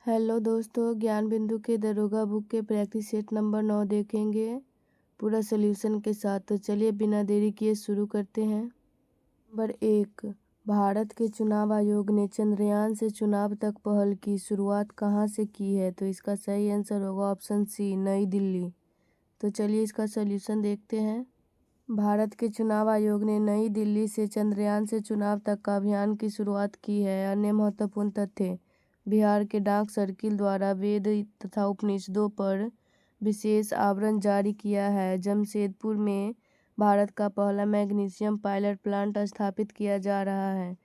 Hello दोस्तों, ज्ञान बिंदु के दरोगा बुक के प्रैक्टिस सेट नंबर 9 देखेंगे पूरा सॉल्यूशन के साथ। तो चलिए बिना देरी किए शुरू करते हैं। नंबर 1, भारत के चुनाव आयोग ने चंद्रयान से चुनाव तक पहल की शुरुआत कहाँ से की है? तो इसका सही आंसर होगा ऑप्शन सी, नई दिल्ली। तो चलिए इसका सॉल्यूशन देखते हैं। भारत के चुनाव आयोग ने नई दिल्ली से चंद्रयान से चुनाव तक का अभियान की शुरुआत की है। अन्य महत्वपूर्ण तथ्य: बिहार के डाक सर्किल द्वारा वेद तथा उपनिषदों पर विशेष आवरण जारी किया है। जमशेदपुर में भारत का पहला मैग्नीशियम पायलट प्लांट स्थापित किया जा रहा है।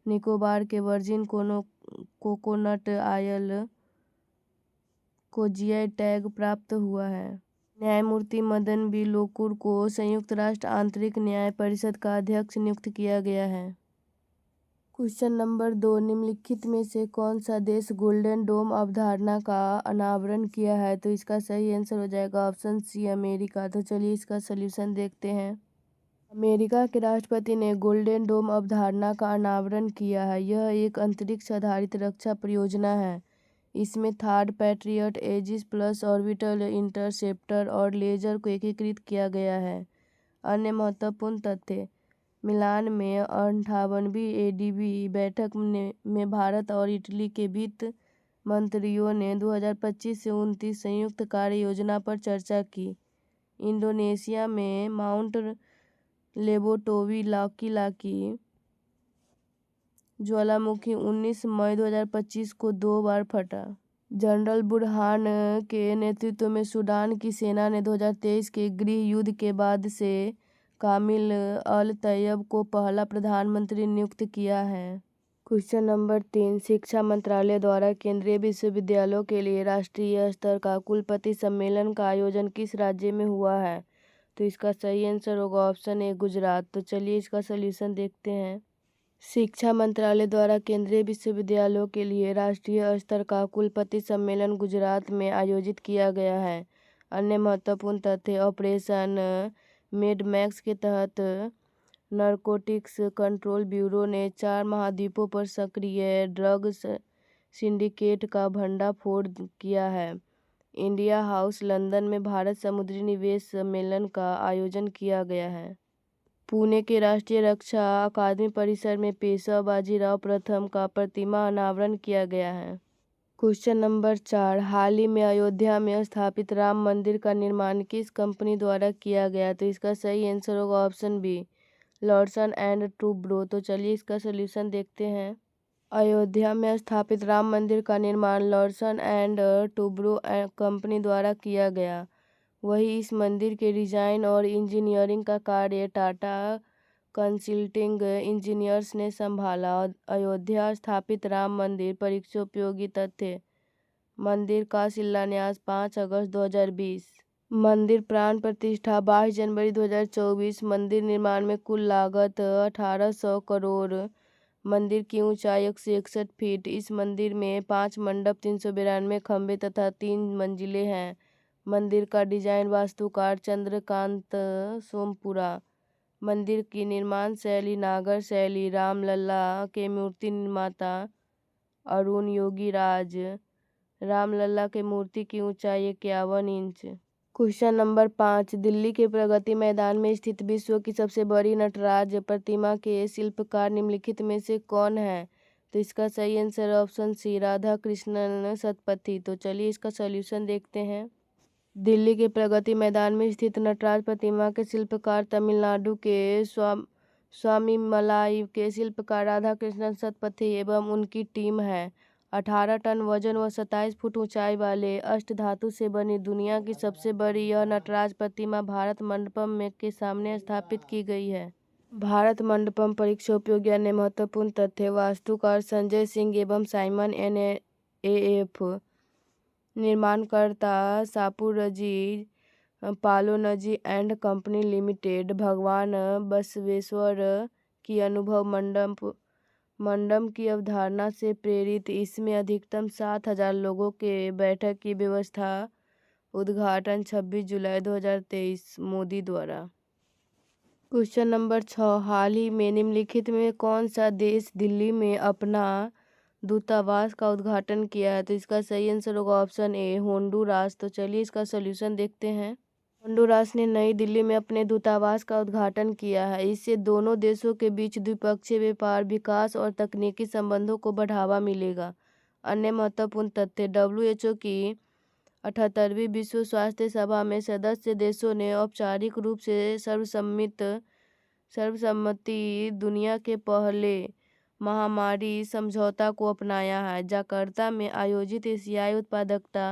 निकोबार के वर्जिन कोकोनट ऑयल को जीआई टैग प्राप्त हुआ है। न्यायमूर्ति मदन बी लोकुर को संयुक्त राष्ट्र आंतरिक न्याय परिषद का अध्यक्ष नियुक्त किया गया है। क्वेश्चन नंबर 2, निम्नलिखित में से कौन सा देश गोल्डन डोम अवधारणा का अनावरण किया है? तो इसका सही आंसर हो जाएगा ऑप्शन सी, अमेरिका। तो चलिए इसका सलूशन देखते हैं। अमेरिका के राष्ट्रपति ने गोल्डन डोम अवधारणा का अनावरण किया है। यह एक अंतरिक्ष आधारित रक्षा परियोजना है। इसमें THAAD Patriot, Aegis plus orbital interceptor और लेजर को एकीकृत किया गया है। अन्य महत्वपूर्ण तथ्य: मिलान में 58वीं एडीबी बैठक में भारत और इटली के वित्त मंत्रियों ने 2025 से 29 संयुक्त कार्य योजना पर चर्चा की। इंडोनेशिया में माउंट लेबोटोवी लाकी ज्वालामुखी 19 मई 2025 को 2 बार फटा। जनरल बुरहान के नेतृत्व में सूडान की सेना ने 2023 के गृह युद्ध के बाद से कामिल अल तैयब को पहला प्रधानमंत्री नियुक्त किया है। क्वेश्चन नंबर 3, शिक्षा मंत्रालय द्वारा केंद्रीय विश्वविद्यालयों के लिए राष्ट्रीय स्तर का कुलपति सम्मेलन का आयोजन किस राज्य में हुआ है? तो इसका सही आंसर होगा ऑप्शन ए, गुजरात। तो चलिए इसका सलूशन देखते हैं। शिक्षा मंत्रालय द्वारा केंद्रीय विश्वविद्यालयों के लिए राष्ट्रीय स्तर का कुलपति सम्मेलन गुजरात में आयोजित किया गया है। अन्य महत्वपूर्ण तथ्य: ऑपरेशन मेडमैक्स के तहत नारकोटिक्स कंट्रोल ब्यूरो ने 4 महाद्वीपों पर सक्रिय ड्रग सिंडिकेट का भंडाफोड़ किया है। इंडिया हाउस लंदन में भारत समुद्री निवेश सम्मेलन का आयोजन किया गया है। पुणे के राष्ट्रीय रक्षा अकादमी परिसर में पेशवा बाजीराव प्रथम का प्रतिमा अनावरण किया गया है। क्वेश्चन नंबर 4, हाल ही में अयोध्या में स्थापित राम मंदिर का निर्माण किस कंपनी द्वारा किया गया? तो इसका सही आंसर होगा option B, Larsen and Toubro. तो चलिए इसका सलूशन देखते हैं। अयोध्या में स्थापित राम मंदिर का निर्माण लॉर्सन एंड टुब्रो कंपनी द्वारा किया गया। वही इस मंदिर के डिजाइन और इंजीनियरिंग का कार्य टाटा कंसल्टिंग इंजीनियर्स ने संभाला। अयोध्या स्थापित राम मंदिर परीक्षोपयोगी तथ्य: मंदिर का शिलान्यास 5 अगस्त 2020। मंदिर प्राण प्रतिष्ठा 22 जनवरी 2024। मंदिर निर्माण में कुल लागत 1800 करोड़। मंदिर की ऊंचाई 161 फीट। इस मंदिर में 5 मंडप, 392 खंभे तथा 3 मंजिलें हैं। मंदिर का डिजाइन वास्तुकार चंद्रकांत सोमपुरा। मंदिर की निर्माण शैली नागर शैली। रामलला के मूर्ति निर्माता अरुण योगीराज। रामलला के मूर्ति की ऊंचाई 51 इंच। क्वेश्चन नंबर 5, दिल्ली के प्रगति मैदान में स्थित विश्व की सबसे बड़ी नटराज प्रतिमा के शिल्पकार निम्नलिखित में से कौन है? तो इसका सही answer option C, Radha Krishnan Satpathy. तो चलिए इसका सॉल्यूशन देखते हैं। दिल्ली के प्रगति मैदान में स्थित नटराज प्रतिमा के शिल्पकार तमिलनाडु के स्वामीमलाई के शिल्पकार राधा कृष्णन सतपथी एवं उनकी टीम है। 18 टन वजन व 27 फुट ऊंचाई वाले अष्टधातु से बनी दुनिया की सबसे बड़ी यह नटराज प्रतिमा भारत मंडपम में के सामने स्थापित की गई है। भारत मंडपम परीक्षोपयोगी अन्य महत्वपूर्ण तथ्य: वास्तुकार संजय सिंह एवं साइमन एनएएफ। निर्माणकर्ता Shapoorji Pallonji and company limited. भगवान बसवेश्वर की अनुभव मंडप की अवधारणा से प्रेरित इसमें अधिकतम 7000 लोगों के बैठक की व्यवस्था। उद्घाटन 26 जुलाई 2023 मोदी द्वारा। क्वेश्चन नंबर 6, हाल ही में निम्नलिखित में कौन सा देश दिल्ली में अपना दूतावास का उद्घाटन किया है? तो इसका सही आंसर होगा ऑप्शन ए होंडुरास। तो चलिए इसका सॉल्यूशन देखते हैं। होंडुरास ने नई दिल्ली में अपने दूतावास का उद्घाटन किया है। इससे दोनों देशों के बीच द्विपक्षीय व्यापार, विकास और तकनीकी संबंधों को बढ़ावा मिलेगा। अन्य महत्वपूर्ण तथ्य, WHO की 78वीं विश्व स्वास्थ्य सभा में सदस्य देशों ने औपचारिक रूप से सर्वसम्मति दुनिया के पहले महामारी समझौता को अपनाया है। जकार्ता में आयोजित एशियाई उत्पादकता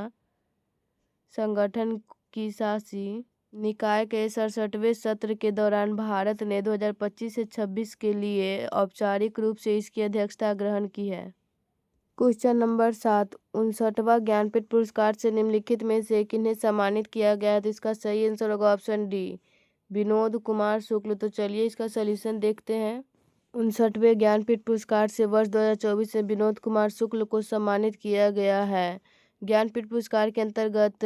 संगठन की शासी निकाय के 67वें सत्र के दौरान भारत ने 2025 से 26 के लिए औपचारिक रूप से इसकी अध्यक्षता ग्रहण की है। क्वेश्चन नंबर 7, 59वां ज्ञानपीठ पुरस्कार से निम्नलिखित में से किन्हें सम्मानित किया गया है? तो इसका सही आंसर होगा ऑप्शन डी विनोद कुमार शुक्ल। तो चलिए इसका सॉल्यूशन देखते हैं। 59वें ज्ञानपीठ पुरस्कार से वर्ष 2024 में विनोद कुमार शुक्ल को सम्मानित किया गया है। ज्ञानपीठ पुरस्कार के अंतर्गत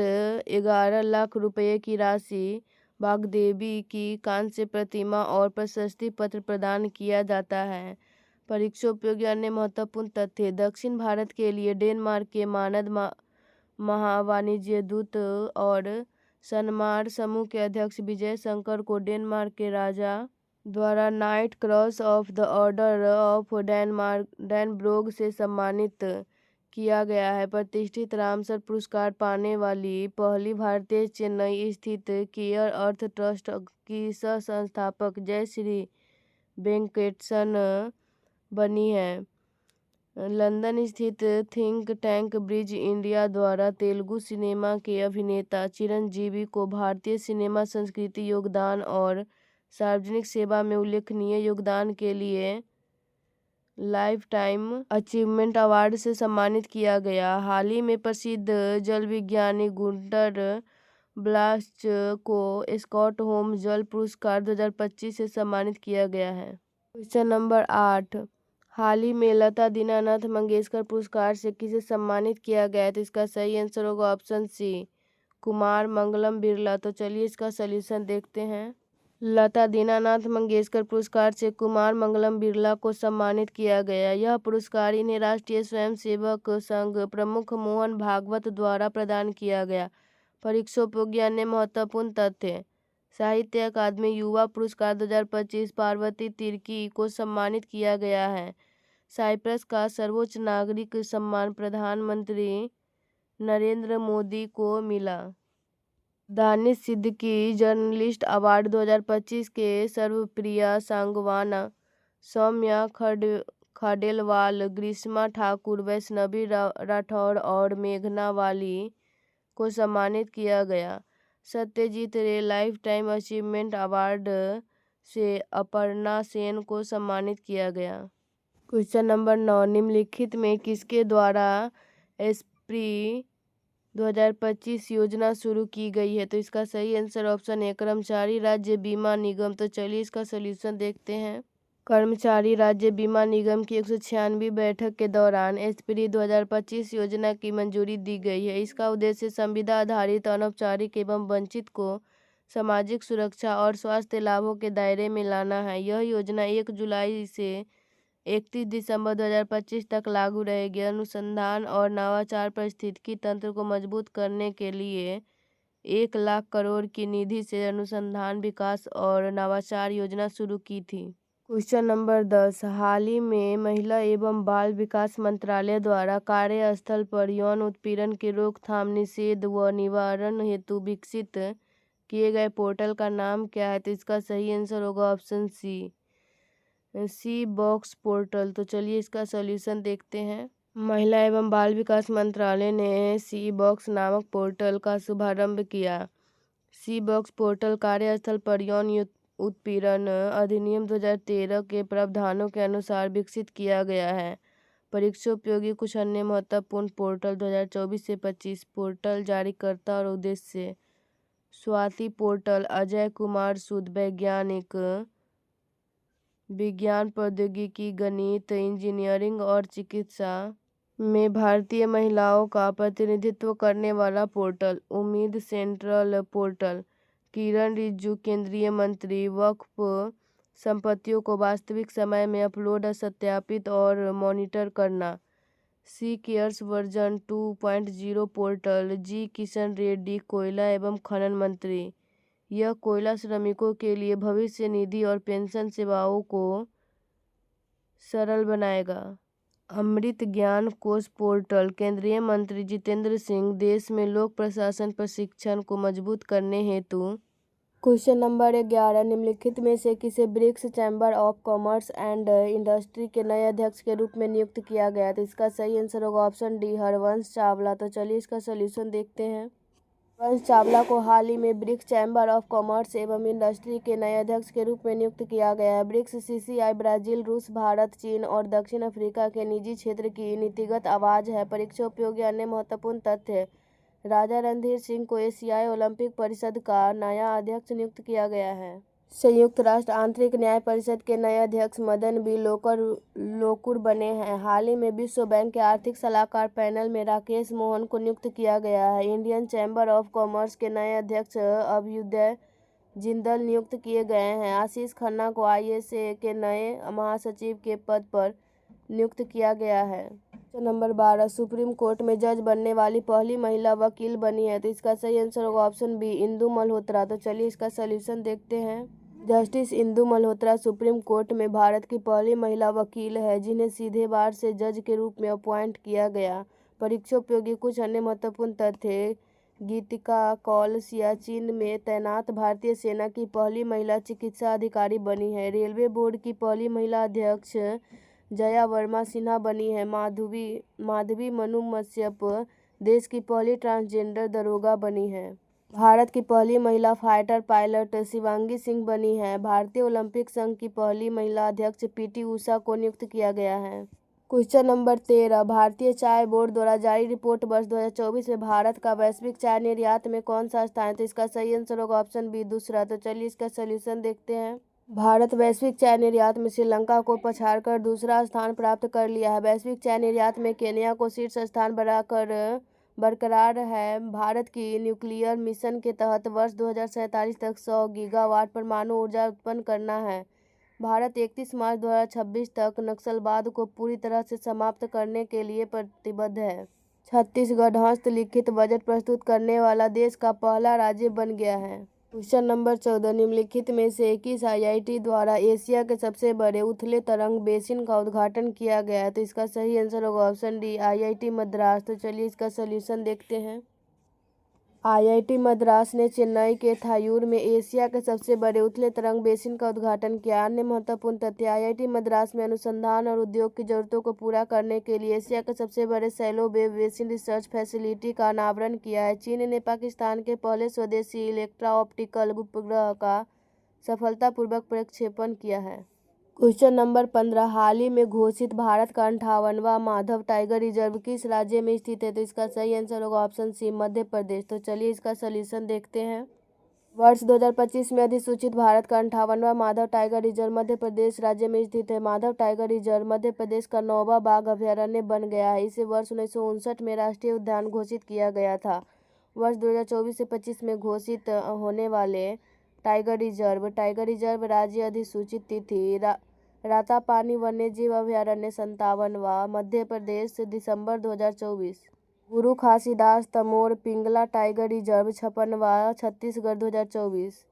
11 लाख रुपए की राशि, वाग्देवी की कांस्य प्रतिमा और प्रशस्ति पत्र प्रदान किया जाता है। परीक्षा उपयोगी अन्य महत्वपूर्ण तथ्य, दक्षिण भारत के लिए डेनमार्क के मानद महावाणिज्य दूत और सन्मार्ग समूह के अध्यक्ष विजय शंकर को डेनमार्क के राजा द्वारा Knight Cross of the Order of Dannebrog से सम्मानित किया गया है। प्रतिष्ठित रामसर पुरस्कार पाने वाली पहली भारतीय चेन्नई स्थित केयर अर्थ ट्रस्ट की सह संस्थापक जयश्री वेंकटेशन बनी है। लंदन स्थित थिंक टैंक ब्रिज इंडिया द्वारा तेलुगु सिनेमा के अभिनेता चिरंजीवी को भारतीय सिनेमा संस्कृति योगदान और सार्वजनिक सेवा में उल्लेखनीय योगदान के लिए लाइफ टाइम अचीवमेंट अवार्ड से सम्मानित किया गया। हाल ही में प्रसिद्ध जल विज्ञानी गुंटर ब्लास्ट को स्टॉकहोम जल पुरस्कार 2025 से सम्मानित किया गया है। क्वेश्चन नंबर 8, हाल ही में लता दीनानाथ मंगेशकर पुरस्कार से किसे सम्मानित किया गया है? तो इसका सही आंसर होगा ऑप्शन सी कुमार मंगलम बिरला। तो चलिए इसका सॉल्यूशन देखते हैं। लता दीनानाथ मंगेशकर पुरस्कार से कुमार मंगलम बिरला को सम्मानित किया गया। यह पुरस्कार इन्हें राष्ट्रीय स्वयंसेवक संघ प्रमुख मोहन भागवत द्वारा प्रदान किया गया। परीक्षा उपयोगी अन्य महत्वपूर्ण तथ्य, साहित्य अकादमी युवा पुरस्कार 2025 पार्वती तिर्की को सम्मानित किया गया है। साइप्रस का सर्वोच्च नागरिक सम्मान प्रधानमंत्री नरेंद्र मोदी को मिला। दानिश सिद्दीकी जर्नलिस्ट अवार्ड 2025 के सर्वप्रिया सांगवाना, सौम्या खडेलवाल, ग्रीष्मा ठाकुर, वैष्णवी राठौर और मेघना वाली को सम्मानित किया गया। सत्यजीत रे लाइफ टाइम अचीवमेंट अवार्ड से अपर्णा सेन को सम्मानित किया गया। क्वेश्चन नंबर 9, निम्नलिखित में किसके द्वारा एस्प्री 2025 योजना शुरू की गई है? तो इसका सही आंसर ऑप्शन है कर्मचारी राज्य बीमा निगम। तो चलिए इसका सॉल्यूशन देखते हैं। कर्मचारी राज्य बीमा निगम की 196वीं बैठक के दौरान एस्प्री 2025 योजना की मंजूरी दी गई है। इसका उद्देश्य संविदा आधारित अनौपचारिक एवं वंचित को सामाजिक सुरक्षा और स्वास्थ्य लाभों के दायरे में लाना है। यह योजना 1 जुलाई से 31 दिसंबर 2025 तक लागू रहेगी। अनुसंधान और नवाचार पारिस्थितिकी तंत्र को मजबूत करने के लिए 1 लाख करोड़ की निधि से अनुसंधान, विकास और नवाचार योजना शुरू की थी। क्वेश्चन नंबर 10, हाल ही में महिला एवं बाल विकास मंत्रालय द्वारा कार्यस्थल पर यौन उत्पीड़न के रोकथाम, निषेध व निवारण हेतु विकसित किए गए पोर्टल का नाम क्या है? तो इसका सही आंसर होगा ऑप्शन सी बॉक्स पोर्टल। तो चलिए इसका सॉल्यूशन देखते हैं। महिला एवं बाल विकास मंत्रालय ने सी बॉक्स नामक पोर्टल का शुभारंभ किया। सी बॉक्स पोर्टल कार्यस्थल पर यौन उत्पीड़न अधिनियम 2013 के प्रावधानों के अनुसार विकसित किया गया है। परीक्षा उपयोगी कुछ अन्य महत्वपूर्ण पोर्टल 2024 से 25 पोर्टल जारीकर्ता और उद्देश्य, स्वाति पोर्टल अजय कुमार सूद, वैज्ञानिक, विज्ञान प्रौद्योगिकी, गणित, इंजीनियरिंग और चिकित्सा में भारतीय महिलाओं का प्रतिनिधित्व करने वाला पोर्टल, उम्मीद सेंट्रल पोर्टल, किरण रिजिजू केंद्रीय मंत्री, वक्फ संपत्तियों को वास्तविक समय में अपलोड, सत्यापित और मॉनिटर करना, सी केयर्स वर्जन 2.0 पोर्टल। जी किशन रेड्डी, कोयला एवं खनन मंत्री। यह कोयला श्रमिकों के लिए भविष्य निधि और पेंशन सेवाओं को सरल बनाएगा। अमृत ज्ञान कोश पोर्टल। केंद्रीय मंत्री जितेंद्र सिंह, देश में लोक प्रशासन प्रशिक्षण को मजबूत करने हेतु। क्वेश्चन नंबर 11, निम्नलिखित में से किसे BRICS chamber of commerce and industry के नए अध्यक्ष के रूप में नियुक्त किया गया? तो इसका सही आंसर होगा ऑप्शन डी, हरवंश चावला। तो चलिए इसका सोल्यूशन देखते हैं। हरवंश चावला को हाल ही में ब्रिक्स चैम्बर ऑफ कॉमर्स एवं इंडस्ट्री के नए अध्यक्ष के रूप में नियुक्त किया गया है। ब्रिक्स सीसीआई ब्राजील, रूस, भारत, चीन और दक्षिण अफ्रीका के निजी क्षेत्र की नीतिगत आवाज है। परीक्षा उपयोगी अन्य महत्वपूर्ण तथ्य। राजा रणधीर सिंह को एशियाई ओलंपिक परिषद का नया अध्यक्ष नियुक्त किया गया है। संयुक्त राष्ट्र आंतरिक न्याय परिषद के नए अध्यक्ष मदन बी लोकुर बने हैं। हाल ही में विश्व बैंक के आर्थिक सलाहकार पैनल में राकेश मोहन को नियुक्त किया गया है। इंडियन चैम्बर ऑफ कॉमर्स के नए अध्यक्ष अभ्युदय जिंदल नियुक्त किए गए हैं। आशीष खन्ना को आईएसए के नए महासचिव के पद पर नियुक्त किया गया है। क्वेश्चन नंबर 12, सुप्रीम कोर्ट में जज बनने वाली पहली महिला वकील बनी है। तो इसका सही आंसर होगा ऑप्शन बी, इंदु मल्होत्रा। तो चलिए इसका सोल्यूशन देखते हैं। Justice Indu Malhotra supreme court में भारत की पहली महिला वकील है जिन्हें सीधे बार से जज के रूप में अपॉइंट किया गया। परीक्षा उपयोगी कुछ अन्य महत्वपूर्ण तथ्य। गीतिका कौल सियाचिन में तैनात भारतीय सेना की पहली महिला चिकित्सा अधिकारी बनी है। रेलवे बोर्ड की पहली महिला अध्यक्ष जया वर्मा सिन्हा बनी है। माधवी मनु मस्यप देश की पहली ट्रांसजेंडर दरोगा बनी है। भारत की पहली महिला फाइटर पायलट शिवांगी सिंह बनी है। भारतीय ओलंपिक संघ की पहली महिला अध्यक्ष पीटी उषा को नियुक्त किया गया है। क्वेश्चन नंबर 13, भारतीय चाय बोर्ड द्वारा जारी रिपोर्ट वर्ष 2024 में भारत का वैश्विक चाय निर्यात में कौन सा स्थान है? तो इसका सही आंसर होगा ऑप्शन बी, दूसरा। तो चलिए इसका सोल्यूशन देखते हैं। भारत वैश्विक चाय निर्यात में श्रीलंका को पछाड़कर दूसरा स्थान प्राप्त कर लिया है। वैश्विक चाय निर्यात में केन्या को शीर्ष स्थान बरकरार है। भारत की न्यूक्लियर मिशन के तहत वर्ष 2047 तक 100 गीगावाट परमाणु ऊर्जा उत्पन्न करना है। भारत 31 मार्च 2026 तक नक्सलवाद को पूरी तरह से समाप्त करने के लिए प्रतिबद्ध है। छत्तीसगढ़ हस्तलिखित बजट प्रस्तुत करने वाला देश का पहला राज्य बन गया है। क्वेश्चन नंबर 14, निम्नलिखित में से किस आईआईटी द्वारा एशिया के सबसे बड़े उथले तरंग बेसिन का उद्घाटन किया गया है? तो इसका सही आंसर होगा ऑप्शन डी, आईआईटी मद्रास। तो चलिए इसका सोल्यूशन देखते हैं। आईआईटी मद्रास ने चेन्नई के थायूर में एशिया के सबसे बड़े उथले तरंग बेसिन का उद्घाटन किया। अन्य महत्वपूर्ण तथ्य। आईआईटी मद्रास में अनुसंधान और उद्योग की जरूरतों को पूरा करने के लिए एशिया के सबसे बड़े shallow wave basin research facility का अनावरण किया है। चीन ने पाकिस्तान के पहले स्वदेशी इलेक्ट्रा ऑप्टिकल उपग्रह का सफलतापूर्वक प्रक्षेपण किया है। क्वेश्चन नंबर 15, हाल ही में घोषित भारत का 58वां माधव टाइगर रिजर्व किस राज्य में स्थित है? तो इसका सही आंसर होगा ऑप्शन सी, मध्य प्रदेश। तो चलिए इसका सोल्यूशन देखते हैं। वर्ष 2025 में अधिसूचित भारत का 58वां माधव टाइगर रिजर्व मध्य प्रदेश राज्य में स्थित है। माधव टाइगर रिजर्व मध्य प्रदेश का 9वां बाघ अभयारण्य बन गया है। इसे वर्ष 1959 में राष्ट्रीय उद्यान घोषित किया गया था। वर्ष 2024 से 25 में घोषित होने वाले टाइगर रिजर्व राज्य अधिसूचित तिथि। रातापानी वन्यजीव अभयारण्य 57वां, मध्य प्रदेश, दिसंबर 2024। गुरु घासीदास तमोर पिंगला टाइगर रिजर्व 56वां, छत्तीसगढ़, 2024।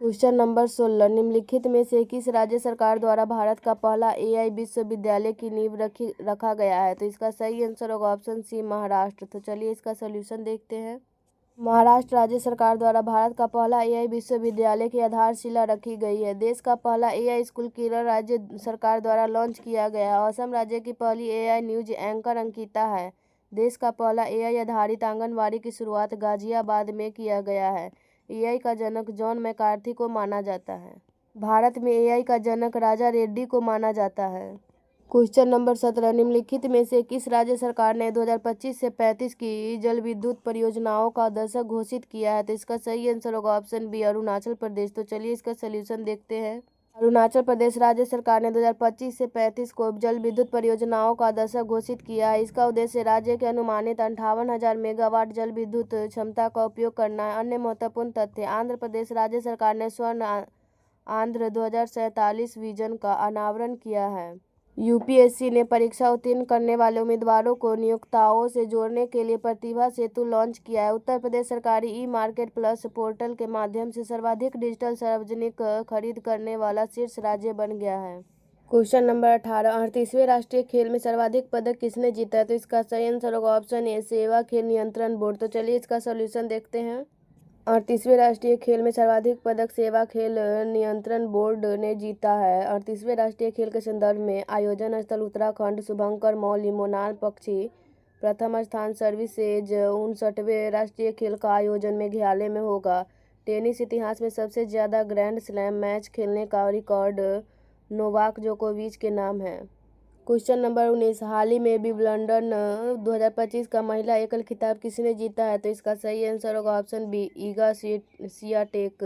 क्वेश्चन नंबर 16, निम्नलिखित में से किस राज्य सरकार द्वारा भारत का पहला एआई विश्वविद्यालय की नींव रखा गया है? तो इसका सही आंसर होगा ऑप्शन सी, महाराष्ट्र। तो चलिए इसका सोल्यूशन देखते हैं। महाराष्ट्र राज्य सरकार द्वारा भारत का पहला एआई विश्वविद्यालय की आधारशिला रखी गई है। देश का पहला एआई स्कूल केरल राज्य सरकार द्वारा लॉन्च किया गया है। असम राज्य की पहली एआई न्यूज एंकर अंकिता है। देश का पहला एआई आधारित आंगनबाड़ी की शुरुआत गाजियाबाद में किया गया है। एआई का जनक जॉन मैकार्थी को माना जाता है। भारत में एआई का जनक राजा रेड्डी को माना जाता है। क्वेश्चन नंबर 17, निम्नलिखित में से किस राज्य सरकार ने 2025 से 35 की जल विद्युत परियोजनाओं का दशक घोषित किया है? तो इसका सही आंसर होगा ऑप्शन बी, अरुणाचल प्रदेश। तो चलिए इसका सोल्यूशन देखते हैं। अरुणाचल प्रदेश राज्य सरकार ने 2025 से 35 को जल विद्युत परियोजनाओं का दशक घोषित किया है। इसका उद्देश्य राज्य के अनुमानित 58,000 मेगावाट जल विद्युत क्षमता का उपयोग करना है। अन्य महत्वपूर्ण तथ्य। आंध्र प्रदेश राज्य सरकार ने स्वर्ण आंध्र 2047 विजन का अनावरण किया है। यूपीएससी ने परीक्षा उत्तीर्ण करने वाले उम्मीदवारों को नियोक्ताओं से जोड़ने के लिए प्रतिभा सेतु लॉन्च किया है। उत्तर प्रदेश सरकारी ई मार्केट प्लस पोर्टल के माध्यम से सर्वाधिक डिजिटल सार्वजनिक खरीद करने वाला शीर्ष राज्य बन गया है। क्वेश्चन नंबर 18, 38वें राष्ट्रीय खेल में सर्वाधिक पदक किसने जीता है? तो इसका सही आंसर होगा ऑप्शन ए, सेवा खेल नियंत्रण बोर्ड। तो चलिए इसका सोल्यूशन देखते हैं। 38वें राष्ट्रीय खेल में सर्वाधिक पदक सेवा खेल नियंत्रण बोर्ड ने जीता है। 38वें राष्ट्रीय खेल के संदर्भ में आयोजन स्थल उत्तराखंड, शुभंकर मौली, मोनाल पक्षी। प्रथम स्थान सर्विसेज 59वें राष्ट्रीय खेल का आयोजन मेघालय में होगा। टेनिस इतिहास में सबसे ज़्यादा ग्रैंड स्लैम मैच खेलने का रिकॉर्ड नोवाक जोकोविच के नाम है। क्वेश्चन नंबर 19, हाल ही में विंबलडन 2025 का महिला एकल खिताब किसने जीता है? तो इसका सही आंसर होगा ऑप्शन बी, ईगा स्वियाटेक।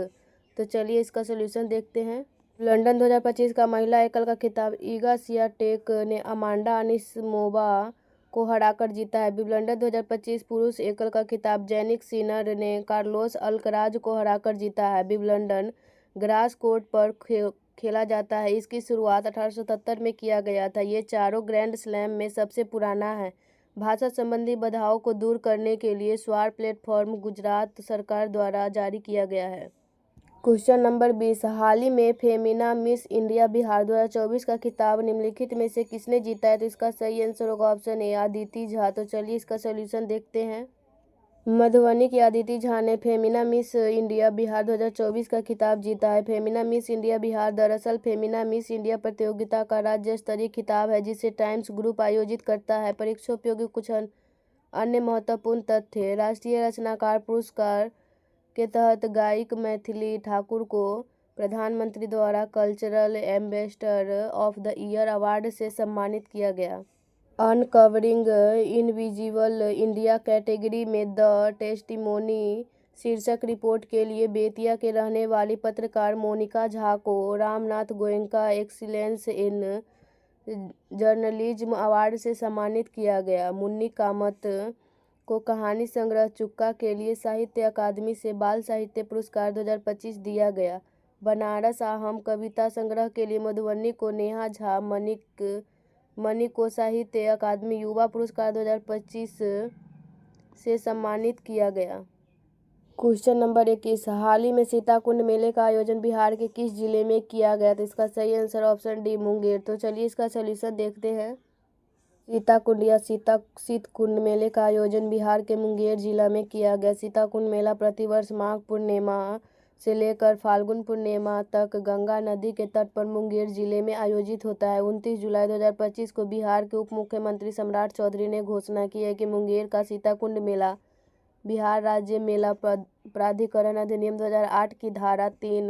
तो चलिए इसका सोल्यूशन देखते हैं। विंबलडन 2025 का महिला एकल का खिताब ईगा स्वियाटेक ने अमांडा अनिसमोवा को हराकर जीता है। विंबलडन 2025 पुरुष एकल का खिताब जैनिक सिनर ने कार्लोस अल्कराज को हराकर जीता है। विंबलडन ग्रास कोर्ट पर खेला जाता है। इसकी शुरुआत 1877 में किया गया था। ये चारों ग्रैंड स्लैम में सबसे पुराना है। भाषा संबंधी बाधाओं को दूर करने के लिए स्वार प्लेटफॉर्म गुजरात सरकार द्वारा जारी किया गया है। क्वेश्चन नंबर 20, हाल ही में फेमिना मिस इंडिया बिहार 2024 का खिताब निम्नलिखित में से किसने जीता है? तो इसका सही आंसर होगा ऑप्शन ए, अदिति झा। तो चलिए इसका सोल्यूशन देखते हैं। मधुबनी की अदिति झा ने फेमिना मिस इंडिया बिहार 2024 का खिताब जीता है। फेमिना मिस इंडिया बिहार दरअसल फेमिना मिस इंडिया प्रतियोगिता का राज्य स्तरीय खिताब है जिसे टाइम्स ग्रुप आयोजित करता है। परीक्षोपयोगी कुछ अन्य महत्वपूर्ण तथ्य। राष्ट्रीय रचनाकार पुरस्कार के तहत गायक मैथिली ठाकुर को प्रधानमंत्री द्वारा cultural ambassador of the year award से सम्मानित किया गया। अनकवरिंग इनविजिबल इंडिया कैटेगरी में द टेस्टिमोनी शीर्षक रिपोर्ट के लिए बेतिया के रहने वाली पत्रकार मोनिका झा को Ramnath Goenka excellence in journalism award से सम्मानित किया गया। मुन्नी कामत को कहानी संग्रह चुक्का के लिए साहित्य अकादमी से बाल साहित्य पुरस्कार 2025 दिया गया। बनारस आहम कविता संग्रह के लिए मधुबनी को नेहा झा मणि को साहित्य अकादमी युवा पुरस्कार 2025 से सम्मानित किया गया। क्वेश्चन नंबर 21, हाल ही में सीताकुंड मेले का आयोजन बिहार के किस जिले में किया गया? तो इसका सही आंसर ऑप्शन डी, मुंगेर। तो चलिए इसका सोल्यूशन देखते हैं। सीताकुंड या शीतकुंड मेले का आयोजन बिहार के मुंगेर जिला में किया गया। सीताकुंड मेला प्रतिवर्ष माघ पूर्णिमा से लेकर फाल्गुन पूर्णिमा तक गंगा नदी के तट पर मुंगेर जिले में आयोजित होता है। 29 जुलाई 2025 को बिहार के उप मुख्यमंत्री सम्राट चौधरी ने घोषणा की है कि मुंगेर का सीताकुंड मेला बिहार राज्य मेला प्राधिकरण अधिनियम 2008 की धारा 3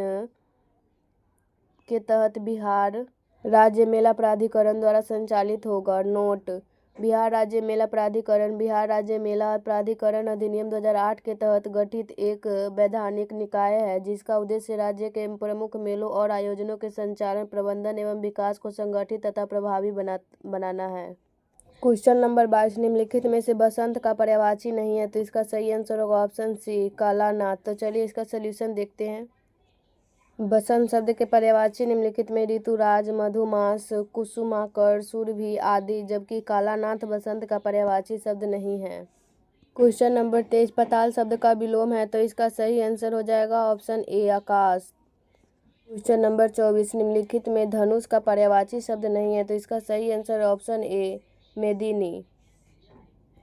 के तहत बिहार राज्य मेला प्राधिकरण द्वारा संचालित होगा। नोट, बिहार राज्य मेला प्राधिकरण बिहार राज्य मेला प्राधिकरण अधिनियम 2008 के तहत गठित एक वैधानिक निकाय है जिसका उद्देश्य राज्य के प्रमुख मेलों और आयोजनों के संचालन, प्रबंधन एवं विकास को संगठित तथा प्रभावी बनाना है। क्वेश्चन नंबर 22, निम्नलिखित में से बसंत का पर्यायवाची नहीं है। तो इसका सही आंसर होगा ऑप्शन सी, कालानाथ। तो चलिए इसका सोल्यूशन देखते हैं। बसंत शब्द के पर्यायवाची निम्नलिखित में ऋतुराज, मधुमास, कुसुमाकर, सुरभि आदि, जबकि कालानाथ बसंत का पर्यायवाची शब्द नहीं है। क्वेश्चन नंबर 23, पताल शब्द का विलोम है। तो इसका सही आंसर हो जाएगा option A, Akash. Question number 24, निम्नलिखित में धनुष का पर्यायवाची शब्द नहीं है। तो इसका सही answer option A, Medini.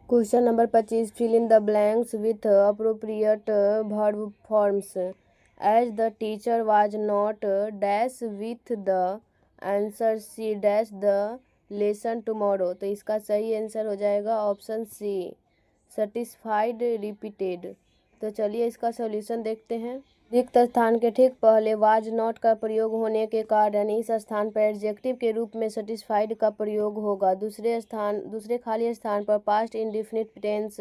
Question number 25, fill in the blanks with appropriate verb forms. As the teacher was not dash with the answer, she dash the lesson tomorrow। तो इसका सही आंसर हो जाएगा ऑप्शन सी, सेटिस्फाइड रिपीटेड। तो चलिए इसका solution देखते हैं। रिक्त स्थान के ठीक पहले वाज नॉट का प्रयोग होने के कारण इस स्थान पर एडजेक्टिव के रूप में सेटिस्फाइड का प्रयोग होगा। दूसरे खाली स्थान पर पास्ट इंडेफिनिट टेंस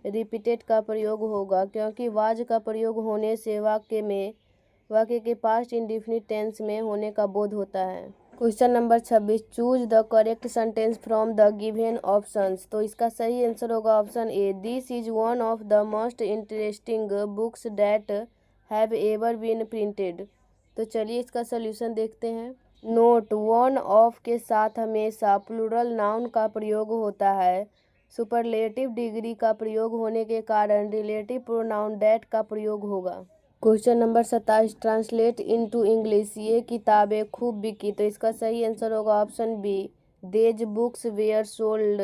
रिपीटेड का प्रयोग होगा क्योंकि वाज का प्रयोग होने से वाक्य के पास्ट इंडेफिनिट टेंस में होने का बोध होता है। Question number 26, choose the correct sentence from the given options. तो इसका सही आंसर होगा option A, this is one of the most interesting books that have ever been printed. तो चलिए इसका सोल्यूशन देखते हैं। नोट: वन ऑफ के साथ हमेशा प्लूरल नाउन का प्रयोग होता है। सुपरलेटिव डिग्री का प्रयोग होने के कारण रिलेटिव प्रोनाउन दैट का प्रयोग होगा। Question number 27, translate into English. ये किताबें खूब बिकी, तो इसका सही आंसर होगा option B, these books were sold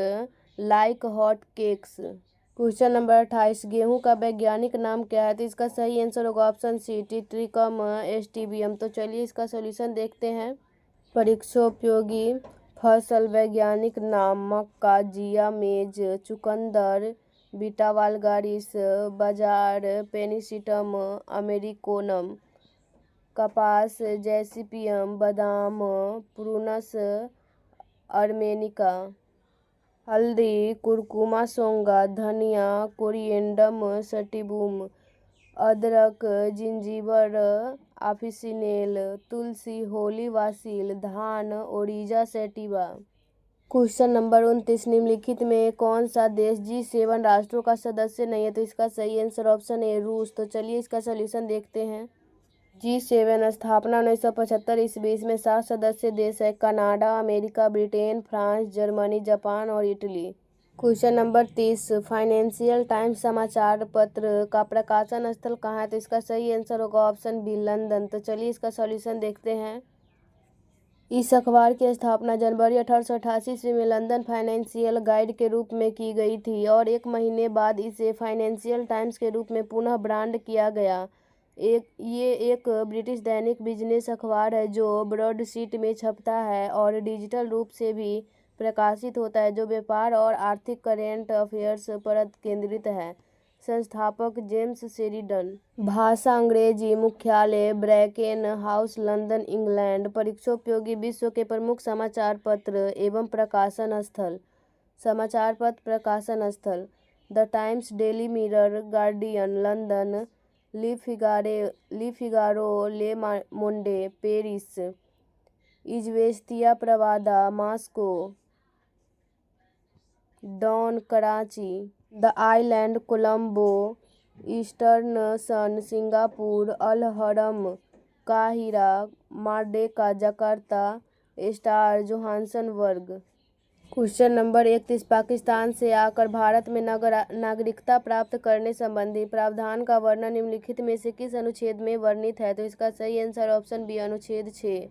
like hot cakes. Question number 28, गेहूं का वैज्ञानिक नाम क्या है, तो इसका सही आंसर होगा ऑप्शन सी, टिट्रिकम एस्टिबियम। तो चलिए इसका सोल्यूशन देखते हैं। परीक्षोपयोगी फसल वैज्ञानिक नाम: मक्का, जिया, मेज, चुकंदर, बीटा वालगारिस, बाजार, पेनिसिटम अमेरिकोनम। कपास, जैसिपियम, बादाम, प्रूनस अर्मेनिका। हल्दी, कुरकुमा सोंगा, धनिया, कोरिएंडम सटिवुम। अदरक, जिंजीबर ऑफिसिनेल, तुलसी, होली बासिल, धान, ओरिजा सैटिवा। क्वेश्चन नंबर 29, निम्नलिखित में कौन सा देश G7 राष्ट्रों का सदस्य नहीं है, तो इसका सही आंसर ऑप्शन ए, रूस। तो चलिए इसका सोल्यूशन देखते हैं। G7 स्थापना 1975 ईस्वी। इसमें 7 सदस्य देश है: Canada, America, Britain, France, Germany, Japan और Italy. Question number 30, Financial Times समाचार पत्र का प्रकाशन स्थल कहाँ है, तो इसका सही आंसर होगा ऑप्शन बी, लंदन। तो चलिए इसका सॉल्यूशन देखते हैं। इस अखबार की स्थापना जनवरी 1888 ईस्वी में लंदन फाइनेंशियल गाइड के रूप में की गई थी और एक महीने बाद इसे फाइनेंशियल टाइम्स के रूप में पुनः ब्रांड किया गया। ये एक ब्रिटिश दैनिक बिजनेस अखबार है जो ब्रॉडशीट में छपता है और डिजिटल रूप से भी प्रकाशित होता है, जो व्यापार और आर्थिक करेंट अफेयर्स पर केंद्रित है। संस्थापक जेम्स शेरिडन। भाषा अंग्रेजी। मुख्यालय ब्रैकेन हाउस, लंदन, इंग्लैंड। परीक्षोपयोगी विश्व के प्रमुख समाचार पत्र एवं प्रकाशन स्थल। समाचार पत्र प्रकाशन स्थल: The Times, Daily Mirror, Guardian, London. Le Figaro, Le Monde, Paris. Izvestia Pravda, Moscow. Dawn, Karachi. The Island, Colombo. Eastern Sun, Singapore. Al Ahram, काहिरा। Merdeka, Jakarta. Star, Johannesburg. Question number 31, Pakistan से आकर भारत में नागरिकता प्राप्त करने संबंधी प्रावधान का वर्णन निम्नलिखित में से किस अनुच्छेद में वर्णित है, तो इसका सही आंसर ऑप्शन बी, अनुच्छेद 6।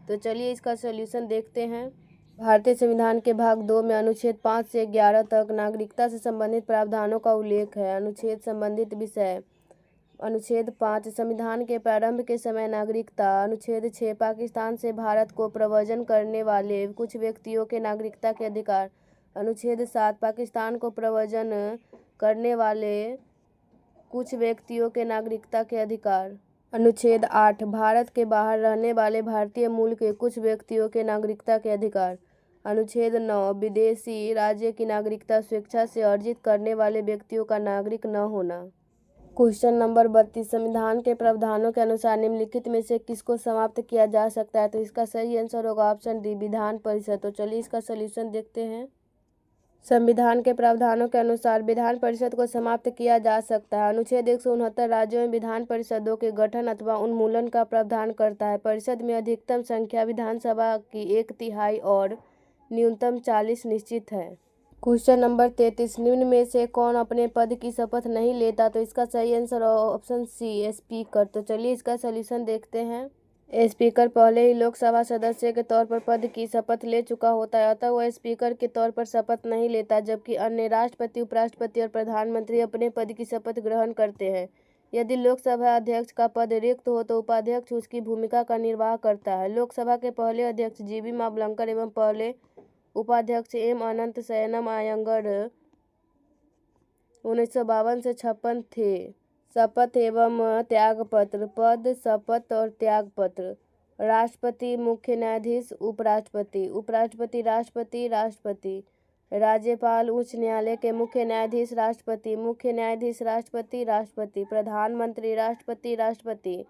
तो चलिए इसका सॉल्यूशन देखते हैं। भारतीय संविधान के भाग 2 में अनुच्छेद 5 से 11 तक नागरिकता से संबंधित प्रावधानों का उल्लेख है। अनुच्छेद संबंधित विषय: अनुच्छेद 5, संविधान के प्रारंभ के समय नागरिकता। अनुच्छेद 6, पाकिस्तान से भारत को प्रव्रजन करने वाले कुछ व्यक्तियों के नागरिकता के अधिकार। अनुच्छेद 7, पाकिस्तान को प्रव्रजन करने वाले कुछ व्यक्तियों के नागरिकता के अधिकार। अनुच्छेद 8, भारत के बाहर रहने वाले भारतीय मूल के कुछ व्यक्तियों के नागरिकता के अधिकार। अनुच्छेद 9, विदेशी राज्य की नागरिकता स्वेच्छा से अर्जित करने वाले व्यक्तियों का नागरिक न होना। क्वेश्चन नंबर 32, संविधान के प्रावधानों के अनुसार निम्नलिखित में से किसको समाप्त किया जा सकता है, तो इसका सही आंसर होगा ऑप्शन डी, विधान परिषद। तो चलिए इसका सॉल्यूशन देखते हैं। संविधान के प्रावधानों के अनुसार विधान परिषद को समाप्त किया जा सकता है। अनुच्छेद 169 राज्यों में विधान परिषदों के गठन अथवा उन्मूलन का प्रावधान करता है। परिषद में अधिकतम संख्या विधानसभा की 1/3 और न्यूनतम 40 निश्चित है। क्वेश्चन नंबर 33, निम्न में से कौन अपने पद की शपथ नहीं लेता, तो इसका सही आंसर ऑप्शन सी, स्पीकर। तो चलिए इसका सॉल्यूशन देखते हैं। स्पीकर पहले ही लोकसभा सदस्य के तौर पर पद की शपथ ले चुका होता है, अतः वह स्पीकर के तौर पर शपथ नहीं लेता, जबकि अन्य राष्ट्रपति, उपराष्ट्रपति और प्रधानमंत्री अपने पद की शपथ ग्रहण करते हैं। यदि लोकसभा अध्यक्ष का पद रिक्त हो तो उपाध्यक्ष उसकी भूमिका का निर्वाह करता है। लोकसभा के पहले अध्यक्ष जीवी मावलंकर एवं पहले उपाध्यक्ष एम अनंत शयनम अयंगर 1952 से 56 थे। शपथ एवं त्यागपत्र: पद, शपथ और त्यागपत्र। राष्ट्रपति, मुख्य न्यायाधीश, उपराष्ट्रपति। उपराष्ट्रपति, राष्ट्रपति, राष्ट्रपति। राज्यपाल, उच्च न्यायालय के मुख्य न्यायाधीश, राष्ट्रपति। मुख्य न्यायाधीश, राष्ट्रपति, राष्ट्रपति। प्रधानमंत्री, राष्ट्रपति, राष्ट्रपति।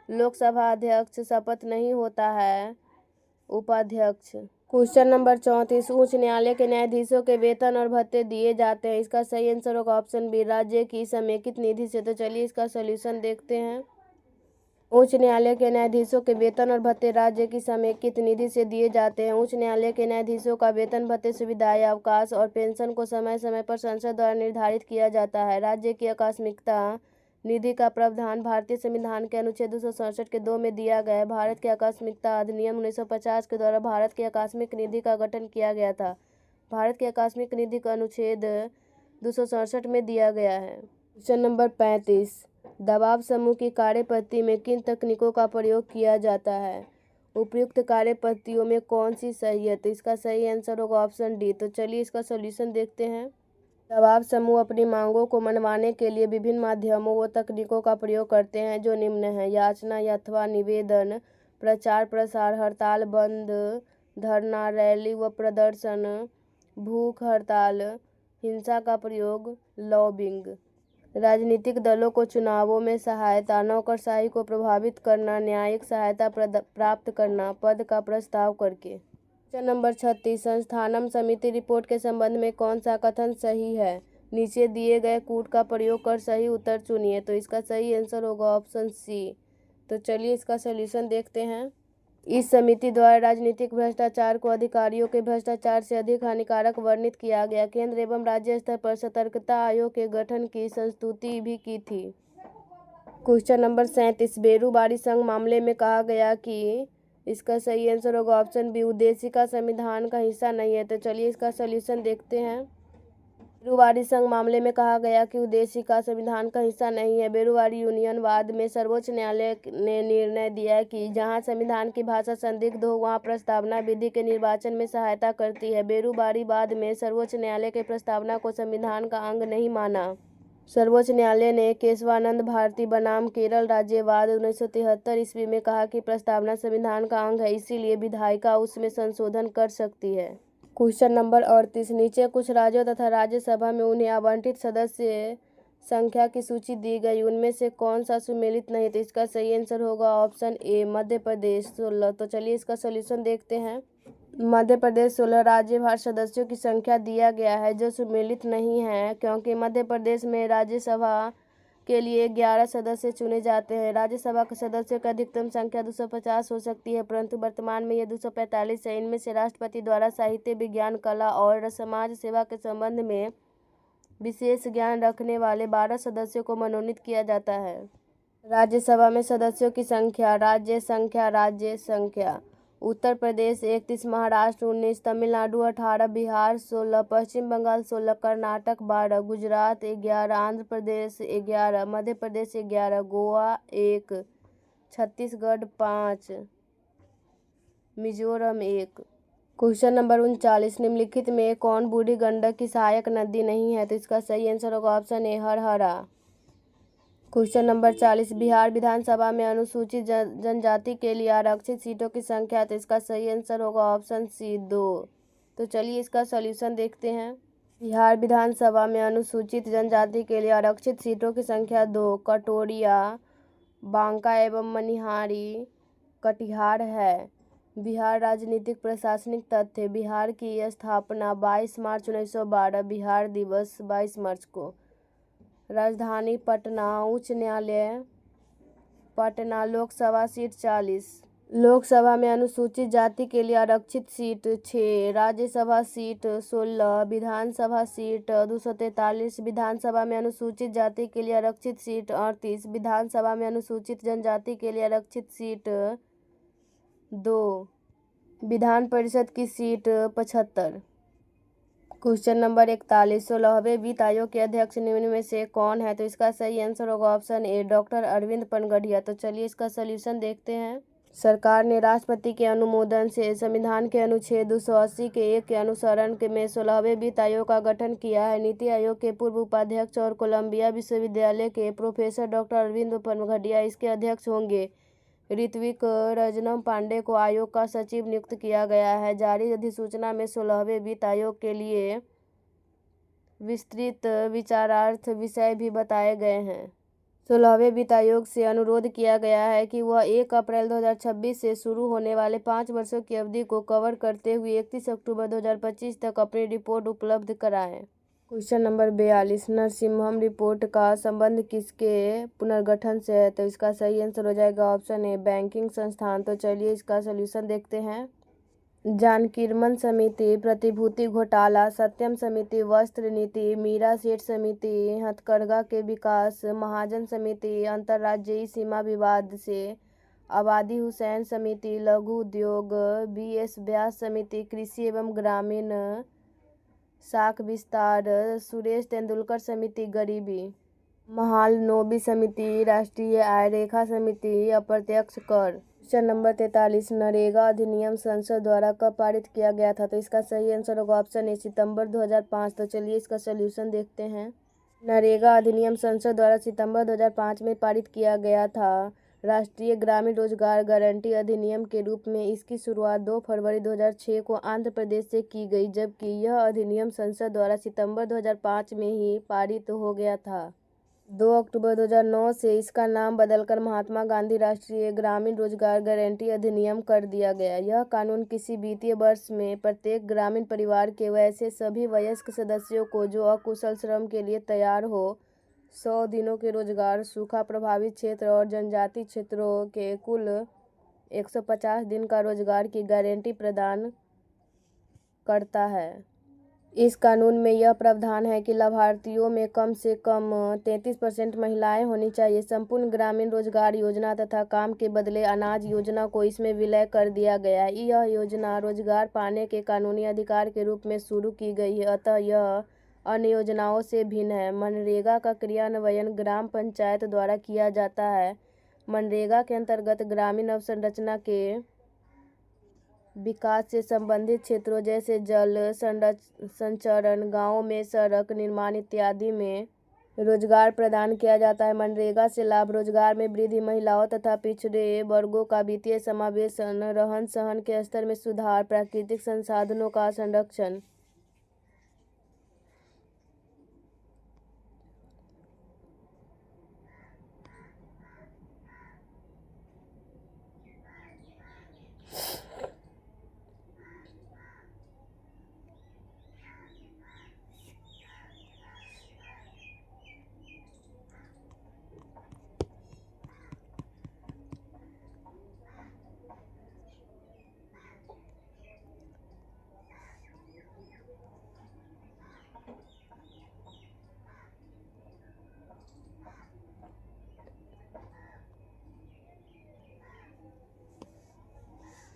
लोकसभा अध्यक्ष शपथ नहीं होता है, उपाध्यक्ष। क्वेश्चन नंबर 34, उच्च न्यायालय के न्यायाधीशों के वेतन और भत्ते दिए जाते हैं। इसका सही आंसर होगा ऑप्शन बी, राज्य की समेकित निधि से। तो चलिए इसका सॉल्यूशन देखते हैं। उच्च न्यायालय के न्यायाधीशों के वेतन और भत्ते राज्य की समेकित निधि से दिए जाते हैं। उच्च न्यायालय के न्यायाधीशों का वेतन, भत्ते, सुविधाएं, अवकाश और पेंशन को समय समय पर संसद द्वारा निर्धारित किया जाता है। राज्य की आकस्मिकता निधि का प्रावधान भारतीय संविधान के अनुच्छेद 267 के 2 में दिया गया है। भारत के आकस्मिकता अधिनियम 1950 के द्वारा भारत की आकस्मिक निधि का गठन किया गया था। भारत की आकस्मिक निधि का अनुच्छेद 267 में दिया गया है। क्वेश्चन नंबर 35, दबाव समूह की कार्यपद्धति में किन तकनीकों का प्रयोग किया जाता है? उपयुक्त कार्यपद्धतियों में कौन सी सही है? तो इसका सही आंसर होगा ऑप्शन डी। तो चलिए इसका सॉल्यूशन देखते हैं। दबाव समूह अपनी मांगों को मनवाने के लिए विभिन्न माध्यमों व तकनीकों का प्रयोग करते हैं जो निम्न हैं: याचना अथवा निवेदन, प्रचार प्रसार, हड़ताल, बंद, धरना, रैली व प्रदर्शन, भूख हड़ताल, हिंसा का प्रयोग, लॉबिंग। राजनीतिक दलों को चुनावों में सहायता, नौकरशाही को प्रभावित करना, न्यायिक सहायता प्राप्त करना, पद का प्रस्ताव करके। क्वेश्चन नंबर 36, संस्थानम समिति रिपोर्ट के संबंध में कौन सा कथन सही है? नीचे दिए गए कूट का प्रयोग कर सही उत्तर चुनिए। तो इसका सही आंसर होगा ऑप्शन सी। तो चलिए इसका सॉल्यूशन देखते हैं। इस समिति द्वारा राजनीतिक भ्रष्टाचार को अधिकारियों के भ्रष्टाचार से अधिक हानिकारक वर्णित किया गया। केंद्र एवं राज्य स्तर पर सतर्कता आयोग के गठन की संस्तुति भी की थी। क्वेश्चन नंबर 37, बेरूबारी संघ मामले में कहा गया कि इसका सही आंसर होगा ऑप्शन बी, उद्देशिका संविधान का हिस्सा नहीं है। तो चलिए इसका सॉल्यूशन देखते हैं। बेरूबारी संघ मामले में कहा गया कि उद्देशिका संविधान का हिस्सा नहीं है। बेरूबारी यूनियन वाद में सर्वोच्च न्यायालय ने निर्णय दिया कि जहां संविधान की भाषा संदिग्ध हो वहां प्रस्तावना विधि के निर्वाचन में सहायता करती है। बेरूबारी वाद में सर्वोच्च न्यायालय के प्रस्तावना को संविधान का अंग नहीं माना। सर्वोच्च न्यायालय ने केशवानंद भारती बनाम केरल राज्यवाद 1973 ईस्वी में कहा कि प्रस्तावना संविधान का अंग है, इसीलिए विधायिका उसमें संशोधन कर सकती है। क्वेश्चन नंबर 38, नीचे कुछ राज्यों तथा राज्यसभा में उन्हें आवंटित सदस्य संख्या की सूची दी गई, उनमें से कौन सा सुमेलित नहीं? तो इसका सही आंसर होगा ऑप्शन ए, मध्य प्रदेश 16। तो चलिए इसका सॉल्यूशन देखते हैं। मध्य प्रदेश 16 राज्यसभा सदस्यों की संख्या दिया गया है जो सुमेलित नहीं है, क्योंकि मध्य प्रदेश में राज्यसभा के लिए 11 सदस्य चुने जाते हैं। राज्यसभा के सदस्यों की अधिकतम संख्या 250 हो सकती है, परंतु वर्तमान में ये 245 है। इनमें से राष्ट्रपति द्वारा साहित्य, विज्ञान, कला और समाज सेवा के संबंध में विशेष ज्ञान रखने वाले 12 सदस्यों को मनोनीत किया जाता है। राज्यसभा में सदस्यों की संख्या, राज्य संख्या: उत्तर प्रदेश 31, महाराष्ट्र 19, तमिलनाडु 18, बिहार 16, पश्चिम बंगाल 16, कर्नाटक 12, गुजरात 11, आंध्र प्रदेश 11, मध्य प्रदेश 11, गोवा 1, छत्तीसगढ़ 5, मिजोरम 1। क्वेश्चन नंबर 39, निम्नलिखित में कौन बूढ़ी गंडक की सहायक नदी नहीं है? तो इसका सही आंसर होगा ऑप्शन ए, हरहरा। क्वेश्चन नंबर 40, बिहार विधानसभा में अनुसूचित जनजाति के लिए आरक्षित सीटों की संख्या। तो इसका सही आंसर होगा ऑप्शन सी, 2। तो चलिए इसका सॉल्यूशन देखते हैं। बिहार विधानसभा में अनुसूचित जनजाति के लिए आरक्षित सीटों की संख्या 2। कटोरिया, बांका एवं मनिहारी, कटिहार है। बिहार राजनीतिक प्रशासनिक तथ्य: बिहार की स्थापना 22 मार्च 1912, बिहार दिवस 22 मार्च को। राजधानी पटना, उच्च न्यायालय पटना, लोकसभा सीट 40, लोकसभा में अनुसूचित जाति के लिए आरक्षित सीट 6, राज्यसभा सीट 16, विधानसभा सीट 243, विधानसभा में अनुसूचित जाति के लिए आरक्षित सीट 38, विधानसभा में अनुसूचित जनजाति के लिए आरक्षित सीट 2, विधान परिषद की सीट 75। क्वेश्चन नंबर 41, 16वें वित्त आयोग के अध्यक्ष निम्न में से कौन है? तो इसका सही आंसर होगा option A, doctor Arvind Panagariya. तो चलिए इसका सॉल्यूशन देखते हैं। सरकार ने राष्ट्रपति के अनुमोदन से संविधान के अनुच्छेद 280 के 1 के अनुसरण में 16वें वित्त आयोग का गठन किया है। नीति आयोग के पूर्व उपाध्यक्ष और कोलंबिया विश्वविद्यालय के प्रोफेसर डॉक्टर अरविंद पनगढ़िया इसके अध्यक्ष होंगे। ऋत्विक रजनम पांडे को आयोग का सचिव नियुक्त किया गया है। जारी अधिसूचना में 16वें वित्त आयोग के लिए विस्तृत विचारार्थ विषय भी बताए गए हैं। 16वें वित्त आयोग से अनुरोध किया गया है कि वह 1 अप्रैल 2026 से शुरू होने वाले 5 वर्षों की अवधि को कवर करते हुए 31 अक्टूबर 2025 तक अपनी रिपोर्ट उपलब्ध कराएं। क्वेश्चन नंबर 42, नरसिम्हम रिपोर्ट का संबंध किसके पुनर्गठन से है? तो इसका सही आंसर हो जाएगा ऑप्शन ए, बैंकिंग संस्थान। तो चलिए इसका सोल्यूशन देखते हैं। जानकीरमन समिति प्रतिभूति घोटाला, सत्यम समिति वस्त्र नीति, मीरा सेठ समिति हथकरघा के विकास, महाजन समिति अंतर्राज्यीय सीमा विवाद से, आबादी हुसैन समिति लघु उद्योग, BS व्यास समिति कृषि एवं ग्रामीण शाख विस्तार, सुरेश तेंदुलकर समिति गरीबी, महालनोबी समिति राष्ट्रीय आय रेखा समिति अप्रत्यक्ष कर। क्वेश्चन नंबर 43, नरेगा अधिनियम संसद द्वारा कब पारित किया गया था? तो इसका सही आंसर होगा ऑप्शन ए, सितंबर 2005। तो चलिए इसका सोल्यूशन देखते हैं। नरेगा अधिनियम संसद द्वारा सितंबर 2005 में पारित किया गया था। राष्ट्रीय ग्रामीण रोजगार गारंटी अधिनियम के रूप में इसकी शुरुआत 2 फरवरी 2006 को आंध्र प्रदेश से की गई, जबकि यह अधिनियम संसद द्वारा सितंबर 2005 में ही पारित हो गया था। 2 अक्टूबर 2009 से इसका नाम बदलकर महात्मा गांधी राष्ट्रीय ग्रामीण रोजगार गारंटी अधिनियम कर दिया गया। यह कानून किसी वित्तीय वर्ष में प्रत्येक ग्रामीण परिवार के वैसे सभी वयस्क सदस्यों को जो अकुशल श्रम के लिए तैयार हो 100 दिनों के रोजगार, सूखा प्रभावित क्षेत्र और जनजातीय क्षेत्रों के कुल 150 दिन का रोजगार की गारंटी प्रदान करता है। इस कानून में यह प्रावधान है कि लाभार्थियों में कम से कम 33% महिलाएं होनी चाहिए। संपूर्ण ग्रामीण रोजगार योजना तथा काम के बदले अनाज योजना को इसमें विलय कर दिया गया है। यह योजना रोजगार पाने के कानूनी अधिकार के रूप में शुरू की गई है, अतः यह अन्य योजनाओं से भिन्न है। मनरेगा का क्रियान्वयन ग्राम पंचायत द्वारा किया जाता है। मनरेगा के अंतर्गत ग्रामीण अवसंरचना के विकास से संबंधित क्षेत्रों जैसे जल संचरण, गांवों में सड़क निर्माण इत्यादि में रोजगार प्रदान किया जाता है। मनरेगा से लाभ रोजगार में वृद्धि, महिलाओं तथा पिछड़े वर्गों का वित्तीय समावेशन, रहन सहन के स्तर में सुधार, प्राकृतिक संसाधनों का संरक्षण।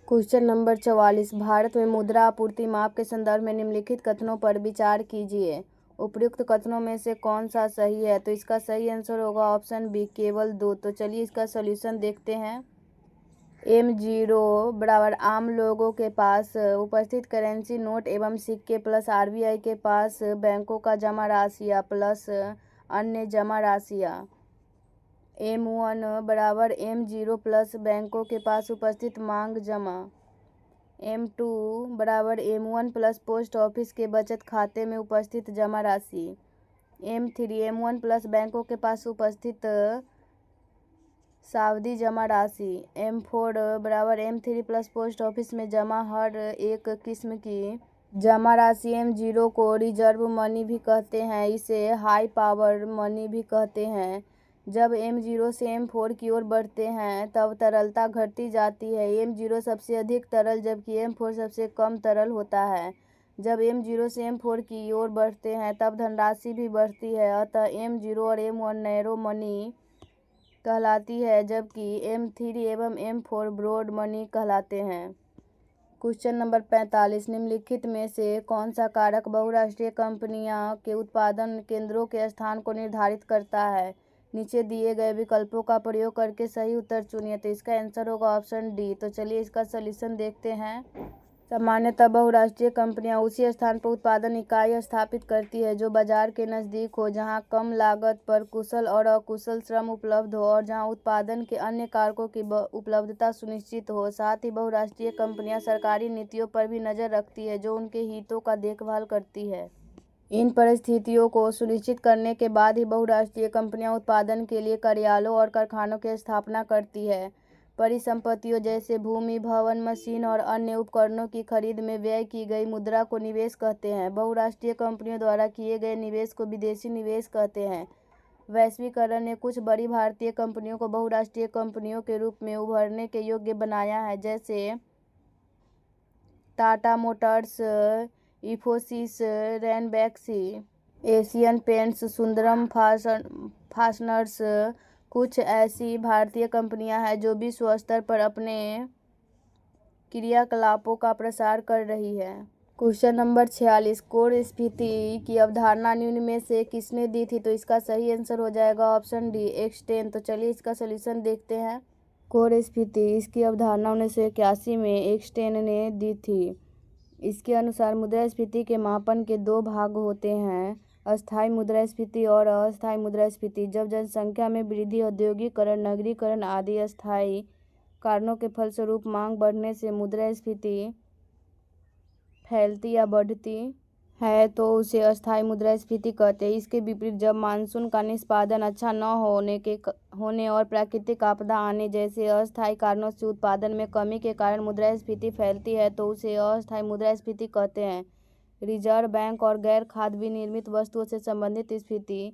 क्वेश्चन नंबर 44, भारत में मुद्रा आपूर्ति माप के संदर्भ में निम्नलिखित कथनों पर विचार कीजिए। उपयुक्त कथनों में से कौन सा सही है? तो इसका सही आंसर होगा ऑप्शन बी, केवल 2। तो चलिए इसका सॉल्यूशन देखते हैं। M0 बराबर आम लोगों के पास उपस्थित करेंसी नोट एवं सिक्के प्लस RBI के पास बैंकों का जमा राशियाँ प्लस अन्य जमा राशियाँ। M1 बराबर M0 प्लस बैंकों के पास उपस्थित मांग जमा। M2 बराबर M1 प्लस पोस्ट ऑफिस के बचत खाते में उपस्थित जमा राशि। M3 M1 प्लस बैंकों के पास उपस्थित सावधि जमा राशि। M4 बराबर M3 प्लस पोस्ट ऑफिस में जमा हर एक किस्म की जमा राशि। M0 को रिजर्व मनी भी कहते हैं, इसे हाई पावर मनी भी कहते हैं। जब M0 से M4 की ओर बढ़ते हैं तब तरलता घटती जाती है। M0 सबसे अधिक तरल जबकि M4 सबसे कम तरल होता है। जब M0 से M4 की ओर बढ़ते हैं तब धनराशि भी बढ़ती है, अतः M0 और M1 नैरो मनी कहलाती है, जबकि M3 एवं M4 ब्रॉड मनी कहलाते हैं। क्वेश्चन नंबर 45, निम्नलिखित में से कौन सा कारक बहुराष्ट्रीय कंपनियां के उत्पादन केंद्रों के स्थान को निर्धारित करता है? नीचे दिए गए विकल्पों का प्रयोग करके सही उत्तर चुनिए। तो इसका आंसर होगा ऑप्शन डी। तो चलिए इसका सॉल्यूशन देखते हैं। सामान्यतः बहुराष्ट्रीय कंपनियां उसी स्थान पर उत्पादन इकाई स्थापित करती है जो बाजार के नज़दीक हो, जहां कम लागत पर कुशल और अकुशल श्रम उपलब्ध हो और जहां उत्पादन के अन्य कारकों की उपलब्धता सुनिश्चित हो। साथ ही बहुराष्ट्रीय कंपनियां सरकारी नीतियों पर भी नज़र रखती है जो उनके हितों का देखभाल करती है। इन परिस्थितियों को सुनिश्चित करने के बाद ही बहुराष्ट्रीय कंपनियां उत्पादन के लिए कार्यालयों और कारखानों की स्थापना करती है। परिसंपत्तियों जैसे भूमि, भवन, मशीन और अन्य उपकरणों की खरीद में व्यय की गई मुद्रा को निवेश कहते हैं। बहुराष्ट्रीय कंपनियों द्वारा किए गए निवेश को विदेशी निवेश कहते हैं। वैश्वीकरण ने कुछ बड़ी भारतीय कंपनियों को बहुराष्ट्रीय कंपनियों के रूप में उभरने के योग्य बनाया है, जैसे Tata Motors, Infosys, Ranbaxy, Asian paints, Sundaram fasteners. कुछ ऐसी भारतीय कंपनियां हैं जो विश्व स्तर पर अपने क्रियाकलापों का प्रसार कर रही है। क्वेश्चन नंबर 46, कोर स्फीति की अवधारणा निम्न में से किसने दी थी? तो इसका सही आंसर हो जाएगा ऑप्शन डी, एक्सटेन। तो चलिए इसका सोल्यूशन देखते हैं। कोर स्फीति, इसकी अवधारणा 1981 में एक्सटेन ने दी थी। इसके अनुसार मुद्रास्फीति के मापन के दो भाग होते हैं, अस्थायी मुद्रास्फीति और अस्थायी मुद्रास्फीति। जब जनसंख्या में वृद्धि, औद्योगिकरण, नगरीकरण आदि अस्थायी कारणों के फलस्वरूप मांग बढ़ने से मुद्रास्फीति फैलती या बढ़ती है तो उसे अस्थायी मुद्रास्फीति कहते हैं। इसके विपरीत जब मानसून का निष्पादन अच्छा न होने और प्राकृतिक आपदा आने जैसे अस्थायी कारणों से उत्पादन में कमी के कारण मुद्रास्फीति फैलती है तो उसे अस्थायी मुद्रास्फीति कहते हैं। रिजर्व बैंक और गैर खाद्य विनिर्मित वस्तुओं से संबंधित स्फीति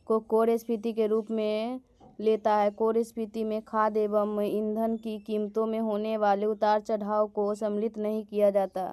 को कोर स्फीति के रूप में लेता है। कोर स्फीति में खाद्य एवं ईंधन की कीमतों में होने वाले उतार चढ़ाव को सम्मिलित नहीं किया जाता।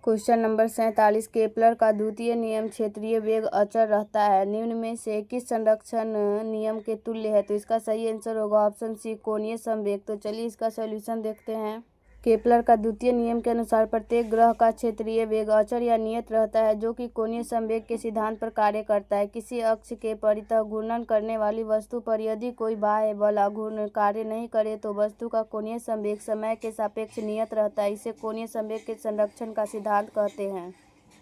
क्वेश्चन नंबर 47, केपलर का द्वितीय नियम क्षेत्रीय वेग अचर रहता है, निम्न में से किस संरक्षण नियम के तुल्य है? तो इसका सही आंसर होगा ऑप्शन सी, कोणीय संवेग। तो चलिए इसका सॉल्यूशन देखते हैं। केपलर का द्वितीय नियम के अनुसार प्रत्येक ग्रह का क्षेत्रीय वेग अचर या नियत रहता है, जो कि कोणीय संवेग के सिद्धांत पर कार्य करता है। किसी अक्ष के परितः घूर्णन करने वाली वस्तु पर यदि कोई बाह्य बल आघूर्ण कार्य नहीं करे तो वस्तु का कोणीय संवेग समय के सापेक्ष नियत रहता है। इसे कोणीय संवेग के संरक्षण का सिद्धांत कहते हैं।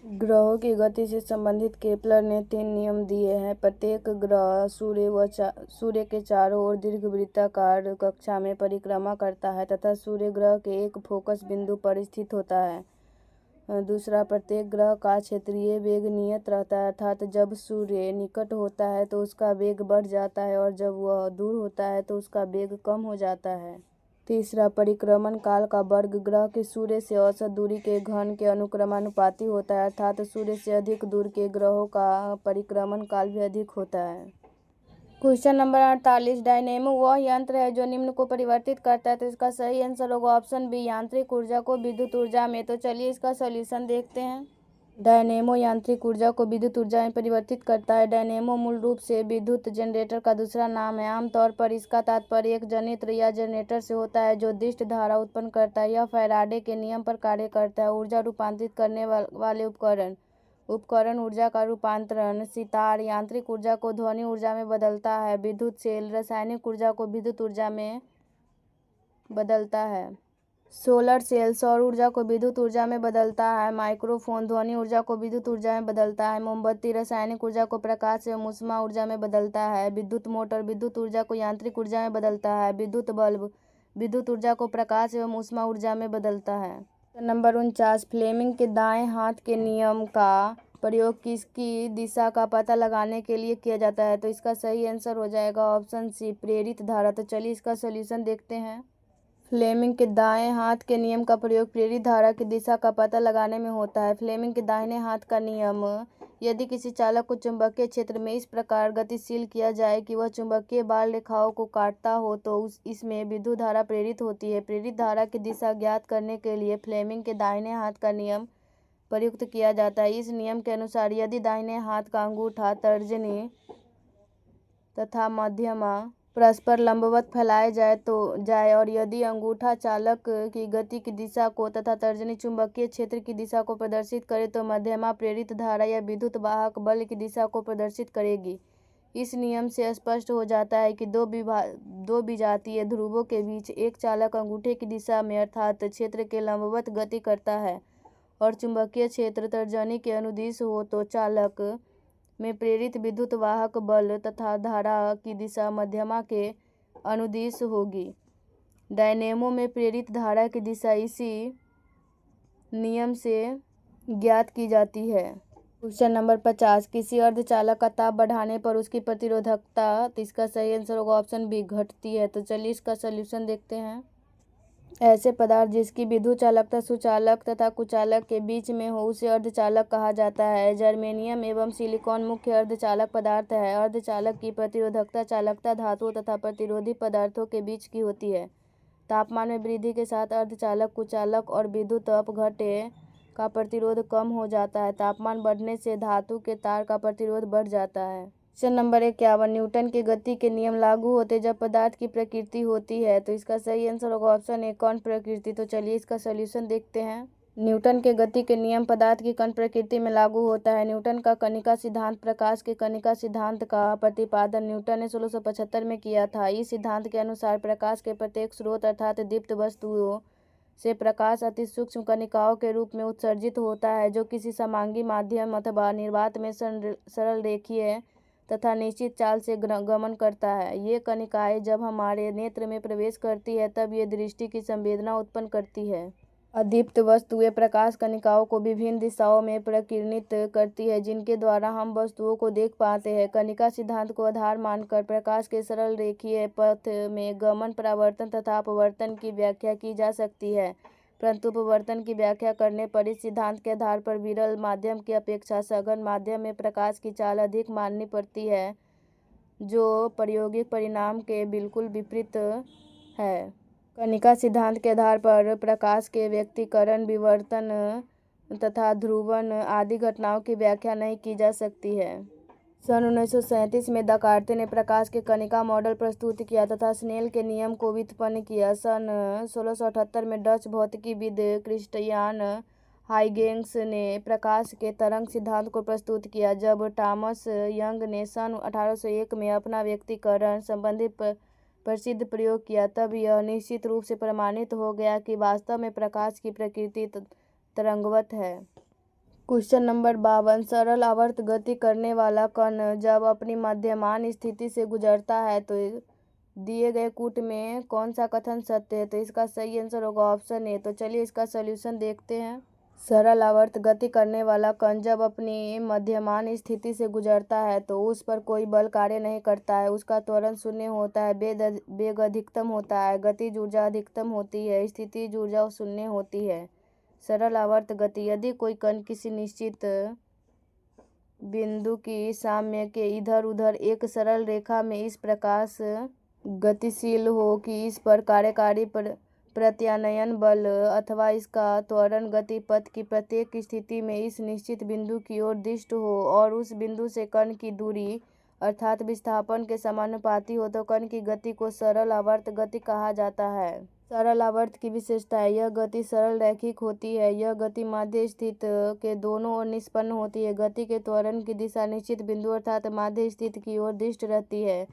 ग्रहों की गति से संबंधित केपलर ने 3 नियम दिए हैं। प्रत्येक ग्रह सूर्य के चारों ओर दीर्घवृत्ताकार कक्षा में परिक्रमा करता है तथा सूर्य ग्रह के एक फोकस बिंदु पर स्थित होता है। दूसरा, प्रत्येक ग्रह का क्षेत्रीय वेग नियत रहता है, अर्थात जब सूर्य निकट होता है तो उसका वेग बढ़ जाता है और जब वह दूर होता है तो उसका वेग कम हो जाता है। तीसरा, परिक्रमण काल का वर्ग ग्रह की सूर्य से औसत दूरी के घन के अनुक्रमानुपाती होता है, अर्थात सूर्य से अधिक दूर के ग्रहों का परिक्रमण काल भी अधिक होता है। क्वेश्चन नंबर 48, डायनेमो वह यंत्र है जो निम्न को परिवर्तित करता है। तो इसका सही आंसर होगा ऑप्शन बी, यांत्रिक ऊर्जा को विद्युत ऊर्जा में। तो चलिए इसका सॉल्यूशन देखते हैं। डायनेमो यांत्रिक ऊर्जा को विद्युत ऊर्जा में परिवर्तित करता है। डायनेमो मूल रूप से विद्युत जनरेटर का दूसरा नाम है। आमतौर पर इसका तात्पर्य एक जनित्र या जनरेटर से होता है जो दिष्ट धारा उत्पन्न करता है। यह फैराडे के नियम पर कार्य करता है। ऊर्जा रूपांतरित करने वाले उपकरण ऊर्जा का रूपांतरण, सितार यांत्रिक ऊर्जा को ध्वनि ऊर्जा में बदलता है। विद्युत सेल रासायनिक ऊर्जा को विद्युत ऊर्जा में बदलता है। सोलर सेल सौर ऊर्जा को विद्युत ऊर्जा में बदलता है। माइक्रोफोन ध्वनि ऊर्जा को विद्युत ऊर्जा में बदलता है। मोमबत्ती रासायनिक ऊर्जा को प्रकाश एवं ऊष्मा ऊर्जा में बदलता है। विद्युत मोटर विद्युत ऊर्जा को यांत्रिक ऊर्जा में बदलता है। विद्युत बल्ब विद्युत ऊर्जा को प्रकाश एवं ऊष्मा ऊर्जा में बदलता है। नंबर 49, फ्लेमिंग के दाएं हाथ के नियम का प्रयोग किसकी दिशा का पता लगाने के लिए किया जाता है? तो इसका सही आंसर हो जाएगा ऑप्शन सी, प्रेरित धारा। तो चलिए इसका सॉल्यूशन देखते हैं। फ्लेमिंग के दाएं हाथ के नियम का प्रयोग प्रेरित धारा की दिशा का पता लगाने में होता है। फ्लेमिंग के दाहिने हाथ का नियम, यदि किसी चालक को चुंबकीय क्षेत्र में इस प्रकार गतिशील किया जाए कि वह चुंबकीय बाल रेखाओं को काटता हो तो इसमें विद्युत धारा प्रेरित होती है। प्रेरित धारा की दिशा ज्ञात करने के लिए फ्लेमिंग के दाहिने हाथ का नियम प्रयुक्त किया जाता है। इस नियम के अनुसार यदि दाहिने हाथ का अंगूठा, तर्जनी तथा मध्यमा परस्पर लंबवत फैलाए जाए और यदि अंगूठा चालक की गति की दिशा को तथा तर्जनी चुंबकीय क्षेत्र की दिशा को प्रदर्शित करे तो मध्यमा प्रेरित धारा या विद्युत वाहक बल की दिशा को प्रदर्शित करेगी। इस नियम से स्पष्ट हो जाता है कि दो विजातीय ध्रुवों के बीच एक चालक अंगूठे की दिशा में अर्थात क्षेत्र के लंबवत गति करता है और चुंबकीय क्षेत्र तर्जनी के अनुदिश हो तो चालक में प्रेरित विद्युत वाहक बल तथा धारा की दिशा मध्यमा के अनुदिश होगी। डायनेमो में प्रेरित धारा की दिशा इसी नियम से ज्ञात की जाती है। क्वेश्चन नंबर 50, किसी अर्धचालक का ताप बढ़ाने पर उसकी प्रतिरोधकता, तो इसका सही आंसर होगा ऑप्शन बी, घटती है। तो चलिए इसका सलूशन देखते हैं। ऐसे पदार्थ जिसकी विद्युत चालकता सुचालक तथा कुचालक के बीच में हो उसे अर्धचालक कहा जाता है। जर्मेनियम एवं सिलिकॉन मुख्य अर्धचालक पदार्थ है। अर्धचालक की प्रतिरोधकता चालकता धातुओं तथा प्रतिरोधी पदार्थों के बीच की होती है। तापमान में वृद्धि के साथ अर्धचालक कुचालक और विद्युत अपघट्य का प्रतिरोध कम हो जाता है। तापमान बढ़ने से धातु के तार का प्रतिरोध बढ़ जाता है। क्वेश्चन नंबर 51, न्यूटन के गति के नियम लागू होते जब पदार्थ की प्रकृति होती है। तो इसका सही आंसर होगा ऑप्शन ए, कण प्रकृति। तो चलिए इसका सॉल्यूशन देखते हैं। न्यूटन के गति के नियम पदार्थ की कण प्रकृति में लागू होता है। न्यूटन का कणिका सिद्धांत, प्रकाश के कणिका सिद्धांत का प्रतिपादन न्यूटन ने 1675 में किया था। इस सिद्धांत के अनुसार प्रकाश के प्रत्येक स्रोत अर्थात दीप्त वस्तुओं से प्रकाश अति सूक्ष्म कणिकाओं के रूप में उत्सर्जित होता है, जो किसी समांगी माध्यम अथवा निर्वात में सरल रेखीय तथा निश्चित चाल से गमन करता है। ये कणिकाएं जब हमारे नेत्र में प्रवेश करती है तब ये दृष्टि की संवेदना उत्पन्न करती है। अदीप्त वस्तुएं प्रकाश कणिकाओं को विभिन्न दिशाओं में प्रकीर्णित करती है, जिनके द्वारा हम वस्तुओं को देख पाते हैं। कणिका सिद्धांत को आधार मानकर प्रकाश के सरल रेखीय पथ में गमन, परावर्तन तथा अपवर्तन की व्याख्या की जा सकती है, परंतु अपवर्तन की व्याख्या करने पर इस सिद्धांत के आधार पर विरल माध्यम की अपेक्षा सघन माध्यम में प्रकाश की चाल अधिक माननी पड़ती है, जो प्रायोगिक परिणाम के बिल्कुल विपरीत है। कणिका सिद्धांत के आधार पर प्रकाश के व्यतिकरण, विवर्तन तथा ध्रुवण आदि घटनाओं की व्याख्या नहीं की जा सकती है। सन 1937 में दकार्ते ने प्रकाश के कणिका मॉडल प्रस्तुत किया तथा स्नेल के नियम को व्युत्पन्न किया। सन 1678 में डच भौतिकीविद क्रिस्टियान हाइगेंस ने प्रकाश के तरंग सिद्धांत को प्रस्तुत किया। जब टॉमस यंग ने सन 1801 में अपना व्यतिकरण संबंधी प्रसिद्ध प्रयोग किया, तब यह निश्चित रूप से प्रमाणित हो गया कि वास्तव में प्रकाश की प्रकृति तरंगवत है। क्वेश्चन नंबर 52, सरल आवर्त गति करने वाला कण जब अपनी मध्यमान स्थिति से गुजरता है तो दिए गए कूट में कौन सा कथन सत्य है। तो इसका सही आंसर होगा ऑप्शन ए। तो चलिए इसका सॉल्यूशन देखते हैं। सरल आवर्त गति करने वाला कण जब अपनी मध्यमान स्थिति से गुजरता है तो उस पर कोई बल कार्य नहीं करता है, उसका त्वरण शून्य होता है, वेग अधिकतम होता है, गतिज ऊर्जा अधिकतम होती है, स्थितिज ऊर्जा शून्य होती है। सरल आवर्त गति, यदि कोई कण किसी निश्चित बिंदु की साम्य के इधर उधर एक सरल रेखा में इस प्रकार गतिशील हो कि इस पर कार्यकारी प्रत्यानयन बल अथवा इसका त्वरण गति पथ की प्रत्येक स्थिति में इस निश्चित बिंदु की ओर दिष्ट हो और उस बिंदु से कण की दूरी अर्थात विस्थापन के समानुपाती हो, तो कण की गति को सरल आवर्त गति कहा जाता है। सरल आवर्त की विशेषता है, यह गति सरल रैखिक होती है। यह गति माध्य स्थित के दोनों ओर निष्पन्न होती है। गति के त्वरण की दिशा निश्चित बिंदु अर्थात माध्य स्थित की ओर दिष्ट रहती है।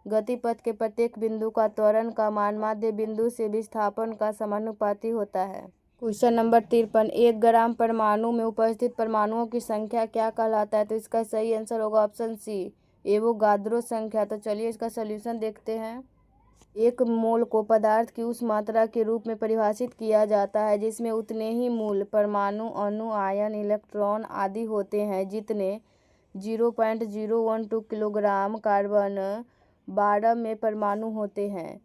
गति पथ के प्रत्येक बिंदु का त्वरण का मान माध्य बिंदु से विस्थापन का समानुपाती होता है। क्वेश्चन नंबर 53, 1 ग्राम परमाणु में उपस्थित परमाणुओं की संख्या क्या कहलाता है। तो इसका सही आंसर होगा ऑप्शन सी, एवोगाद्रो संख्या। तो चलिए इसका सॉल्यूशन देखते हैं। एक मोल को पदार्थ की उस मात्रा के रूप में परिभाषित किया जाता है जिसमें उतने ही मूल परमाणु, अणु, आयन, इलेक्ट्रॉन आदि होते हैं जितने 0.012 किलोग्राम कार्बन 12 में परमाणु होते हैं।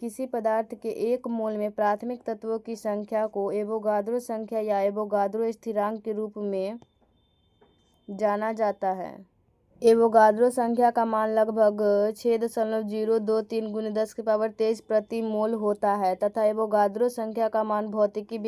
किसी पदार्थ के एक मोल में प्राथमिक तत्वों की संख्या को एवोगाद्रो संख्या या एवोगाद्रो स्थिरांक के रूप में जाना जाता है। एवोगाद्रो संख्या का मान लगभग 6.023 × 10⁻23 प्रति मोल होता है तथा एवोगाद्रो संख्या का मान भौतिकी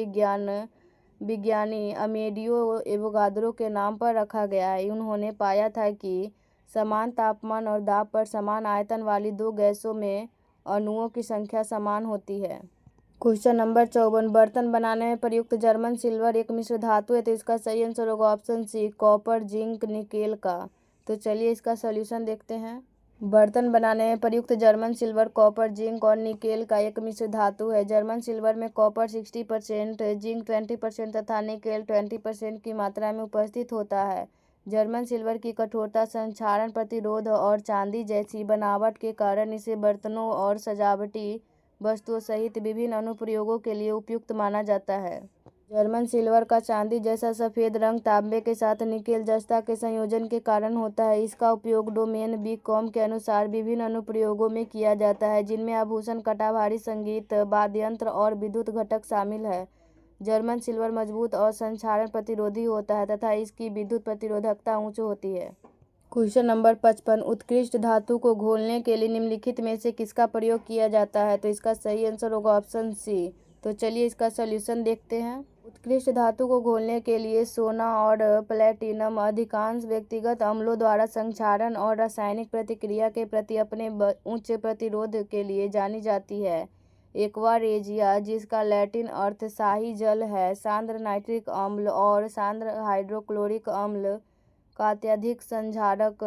विज्ञानी अमेडियो एवोगाद्रो के नाम पर रखा गया है। उन्होंने पाया था कि समान तापमान और दाब पर समान आयतन वाली दो गैसों में अणुओं की संख्या समान होती है। क्वेश्चन नंबर 54, बर्तन बनाने में प्रयुक्त जर्मन सिल्वर एक मिश्र धातु है। तो इसका सही आंसर होगा option C, copper, zinc, nickel का। तो चलिए इसका सॉल्यूशन देखते हैं। बर्तन बनाने में प्रयुक्त जर्मन सिल्वर कॉपर, जिंक और निकेल का एक मिश्र धातु है। जर्मन सिल्वर में कॉपर 60%, जिंक 20% तथा निकेल 20% की मात्रा में उपस्थित होता है। जर्मन सिल्वर की कठोरता, संक्षारण प्रतिरोध और चांदी जैसी बनावट के कारण इसे बर्तनों और सजावटी वस्तुओं सहित विभिन्न अनुप्रयोगों के लिए उपयुक्त माना जाता है। जर्मन सिल्वर का चांदी जैसा सफेद रंग तांबे के साथ निकेल जस्ता के संयोजन के कारण होता है। इसका उपयोग डोमेन बी कॉम के अनुसार विभिन्न अनुप्रयोगों में किया जाता है, जिनमें आभूषण, कटाभारी, संगीत, वाद्य यंत्र और विद्युत घटक शामिल है। जर्मन सिल्वर मजबूत और संक्षारण प्रतिरोधी होता है तथा इसकी विद्युत प्रतिरोधकता उच्च होती है। क्वेश्चन नंबर 55, उत्कृष्ट धातु को घोलने के लिए निम्नलिखित में से किसका प्रयोग किया जाता है? तो इसका सही आंसर होगा ऑप्शन सी। तो चलिए इसका सॉल्यूशन देखते हैं। उत्कृष्ट धातु को घोलने के लिए सोना और प्लैटिनम अधिकांश व्यक्तिगत अम्लों द्वारा संक्षारण और रासायनिक प्रतिक्रिया के प्रति अपने उच्च प्रतिरोध के लिए जानी जाती है। एक्वा रेजिया, जिसका लैटिन अर्थ शाही जल है, सांद्र नाइट्रिक अम्ल और सांद्र हाइड्रोक्लोरिक अम्ल का अत्यधिक संक्षारक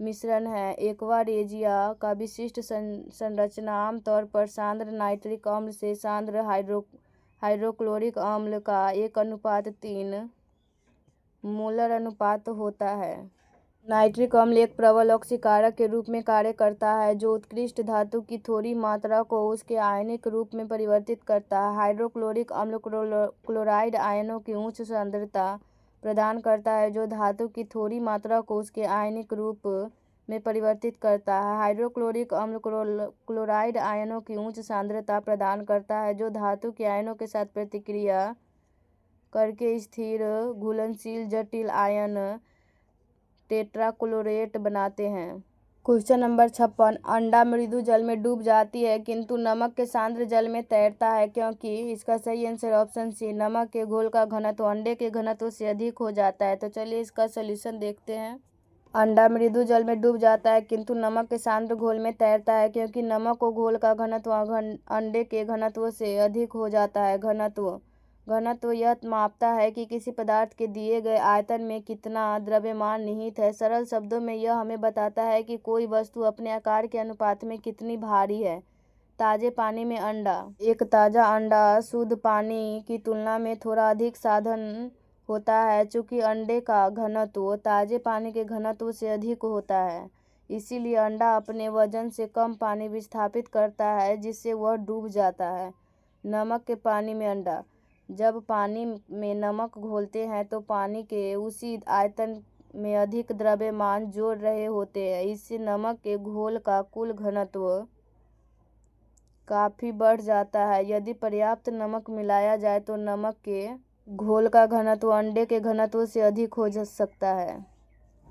मिश्रण है। एक्वा रेजिया का विशिष्ट संरचना आमतौर पर सांद्र नाइट्रिक अम्ल से सांद्र हाइड्रोक्लोरिक अम्ल का 1:3 मोलर अनुपात होता है। नाइट्रिक अम्ल एक प्रबल ऑक्सीकारक के रूप में कार्य करता है, जो उत्कृष्ट धातु की थोड़ी मात्रा को उसके आयनिक रूप में परिवर्तित करता है। हाइड्रोक्लोरिक अम्ल क्लोराइड आयनों की उच्च सांद्रता प्रदान करता है, जो धातु की थोड़ी मात्रा को उसके आयनिक रूप में परिवर्तित करता है। हाइड्रोक्लोरिक अम्ल क्लोराइड आयनों की उच्च सांद्रता प्रदान करता है, जो धातु के आयनों के साथ प्रतिक्रिया करके स्थिर घुलनशील जटिल आयन टेट्राक्लोरेट बनाते हैं। क्वेश्चन नंबर 56, अंडा मृदु जल में डूब जाती है किंतु नमक के सांद्र जल में तैरता है, क्योंकि? इसका सही आंसर ऑप्शन सी, नमक के घोल का घनत्व अंडे के घनत्व से अधिक हो जाता है। तो चलिए इसका सॉल्यूशन देखते हैं। अंडा मृदु जल में डूब जाता है किंतु नमक के सांद्र घोल में तैरता है, क्योंकि नमक को घोल का घनत्व अंडे के घनत्व से अधिक हो जाता है। घनत्व यह मापता है कि किसी पदार्थ के दिए गए आयतन में कितना द्रव्यमान निहित है। सरल शब्दों में यह हमें बताता है कि कोई वस्तु अपने आकार के अनुपात में कितनी भारी है। ताजे पानी में अंडा। एक ताज़ा अंडा शुद्ध पानी की तुलना में थोड़ा अधिक साधन होता है, चूँकि अंडे का घनत्व ताजे पानी के घनत्व से अधिक होता है। इसीलिए अंडा अपने वजन से कम पानी विस्थापित करता है, जिससे वह डूब जाता है। नमक के पानी में अंडा। जब पानी में नमक घोलते हैं तो पानी के उसी आयतन में अधिक द्रव्यमान जोड़ रहे होते हैं। इससे नमक के घोल का कुल घनत्व काफ़ी बढ़ जाता है। यदि पर्याप्त नमक मिलाया जाए तो नमक के घोल का घनत्व अंडे के घनत्व से अधिक हो सकता है।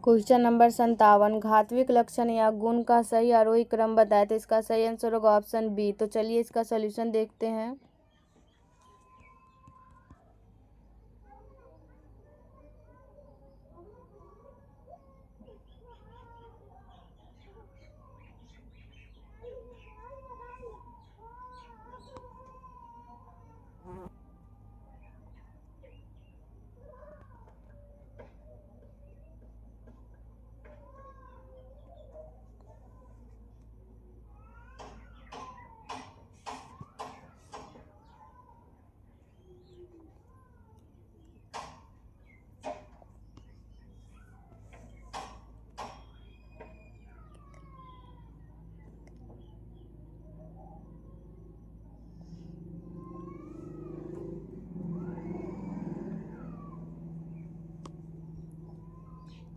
क्वेश्चन नंबर 57, घात्विक लक्षण या गुण का सही आरोही क्रम बताएं। तो इसका सही आंसर होगा ऑप्शन बी। तो चलिए इसका सॉल्यूशन देखते हैं।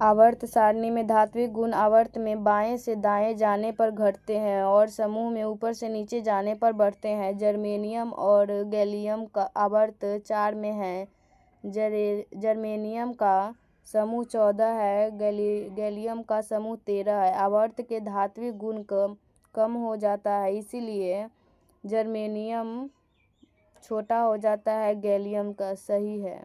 आवर्त सारणी में धात्विक गुण आवर्त में बाएं से दाएं जाने पर घटते हैं और समूह में ऊपर से नीचे जाने पर बढ़ते हैं। जर्मेनियम और गैलियम का आवर्त 4 में है। जर्मेनियम का समूह 14 है, गैलियम का समूह 13 है। आवर्त के धात्विक गुण कम हो जाता है, इसीलिए जर्मेनियम छोटा हो जाता है, गैलियम का सही है।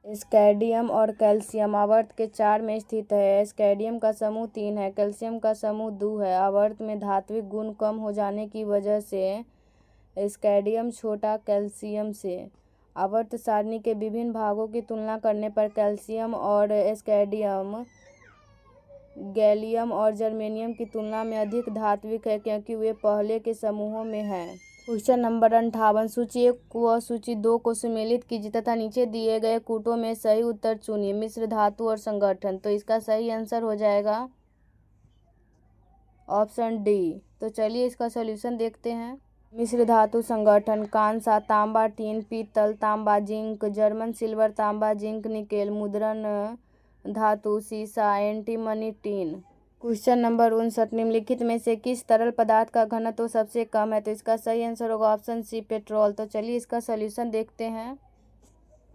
स्कैंडियम और कैल्शियम आवर्त के 4 में स्थित है। स्कैंडियम का समूह 3 है, कैल्शियम का समूह 2 है। आवर्त में धात्विक गुण कम हो जाने की वजह से स्कैंडियम छोटा कैल्शियम से। आवर्त सारणी के विभिन्न भागों की तुलना करने पर कैल्शियम और स्कैंडियम गैलियम और जर्मेनियम की तुलना में अधिक धात्विक है, क्योंकि वे पहले के समूहों में हैं। क्वेश्चन नंबर 58, सूची 1 व सूची 2 को सुमेलित कीजिए तथा नीचे दिए गए कूटों में सही उत्तर चुनिए। मिश्र धातु और संगठन। तो इसका सही आंसर हो जाएगा ऑप्शन डी। तो चलिए इसका सॉल्यूशन देखते हैं। मिश्र धातु संगठन कांसा, तांबा, टीन, पीतल, तांबा, जिंक, जर्मन सिल्वर, तांबा, जिंक, निकेल, मुद्रण धातु, सीसा, एंटीमनी, टीन। क्वेश्चन नंबर 59, निम्नलिखित में से किस तरल पदार्थ का घनत्व सबसे कम है? तो इसका सही आंसर होगा ऑप्शन सी, पेट्रोल। तो चलिए इसका सॉल्यूशन देखते हैं।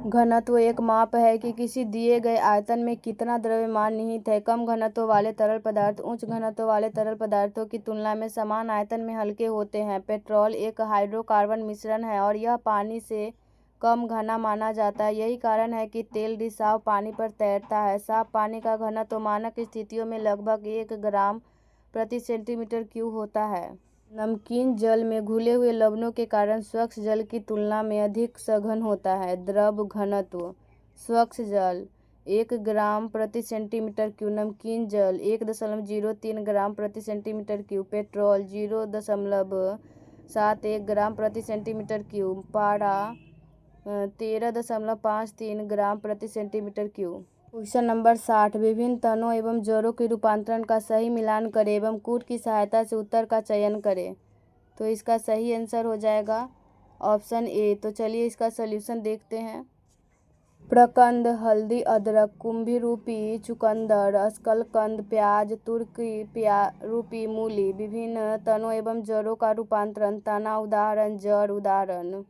घनत्व एक माप है कि किसी दिए गए आयतन में कितना द्रव्यमान निहित है। कम घनत्व वाले तरल पदार्थ उच्च घनत्व वाले तरल पदार्थों की तुलना में समान आयतन में हल्के होते हैं। पेट्रोल एक हाइड्रोकार्बन मिश्रण है और यह पानी से कम घना माना जाता है। यही कारण है कि तेल रिसाव पानी पर तैरता है। साफ पानी का घनत्व मानक स्थितियों में लगभग 1 ग्राम प्रति सेंटीमीटर क्यूब होता है। नमकीन जल में घुले हुए लवणों के कारण स्वच्छ जल की तुलना में अधिक सघन होता है। द्रव घनत्व स्वच्छ जल 1 ग्राम प्रति सेंटीमीटर क्यूब, नमकीन जल 1.03 ग्राम प्रति सेंटीमीटर क्यूब, पेट्रोल 0.71 ग्राम प्रति सेंटीमीटर क्यूब, पारा 13.53 ग्राम प्रति सेंटीमीटर क्यूब। क्वेश्चन नंबर 60, विभिन्न तनों एवं जड़ों के रूपांतरण का सही मिलान करें एवं कूट की सहायता से उत्तर का चयन करें। तो इसका सही आंसर हो जाएगा ऑप्शन ए। तो चलिए इसका सॉल्यूशन देखते हैं। प्रकंद हल्दी, अदरक, कुंभी रूपी चुकंदर, अस्कलकंद प्याज, तुर्की रूपी मूली। विभिन्न तनों एवं जड़ों का रूपांतरण, तना उदाहरण, जड़ उदाहरण।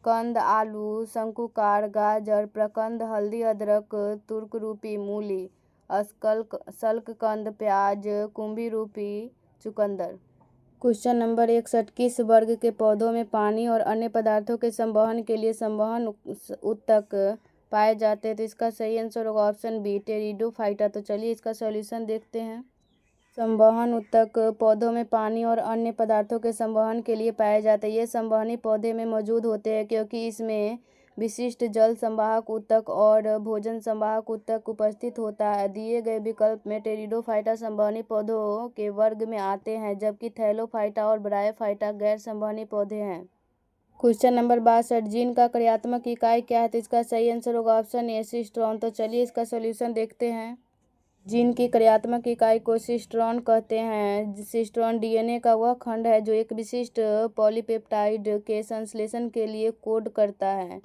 कंद आलू, शंकुकार गाजर, प्रकंद हल्दी अदरक, तुर्क रूपी मूली, शल्ककंद प्याज, कुंभी रूपी चुकंदर। क्वेश्चन नंबर 61, किस वर्ग के पौधों में पानी और अन्य पदार्थों के संवहन के लिए संवहन ऊतक पाए जाते हैं? तो इसका सही आंसर होगा ऑप्शन बी, टेरिडोफाइटा। तो चलिए इसका सॉल्यूशन देखते हैं। संवहन ऊतक पौधों में पानी और अन्य पदार्थों के संवहन के लिए पाए जाते हैं। ये संवहनी पौधे में मौजूद होते हैं क्योंकि इसमें विशिष्ट जल संवाहक ऊतक और भोजन संवाहक ऊतक उपस्थित होता है। दिए गए विकल्प में टेरिडोफाइटा संवहनी पौधों के वर्ग में आते हैं जबकि थैलोफाइटा और ब्रायोफाइटा गैर संवहनी पौधे हैं। क्वेश्चन नंबर 62, जीन का क्रियात्मक इकाई क्या है? तो इसका सही आंसर होगा ऑप्शन ए, सिस्ट्रॉन। तो चलिए इसका सॉल्यूशन देखते हैं। जीन की क्रियात्मक इकाई को सिस्ट्रॉन कहते हैं। सिस्ट्रॉन डीएनए का वह खंड है जो एक विशिष्ट पॉलीपेप्टाइड के संश्लेषण के लिए कोड करता है।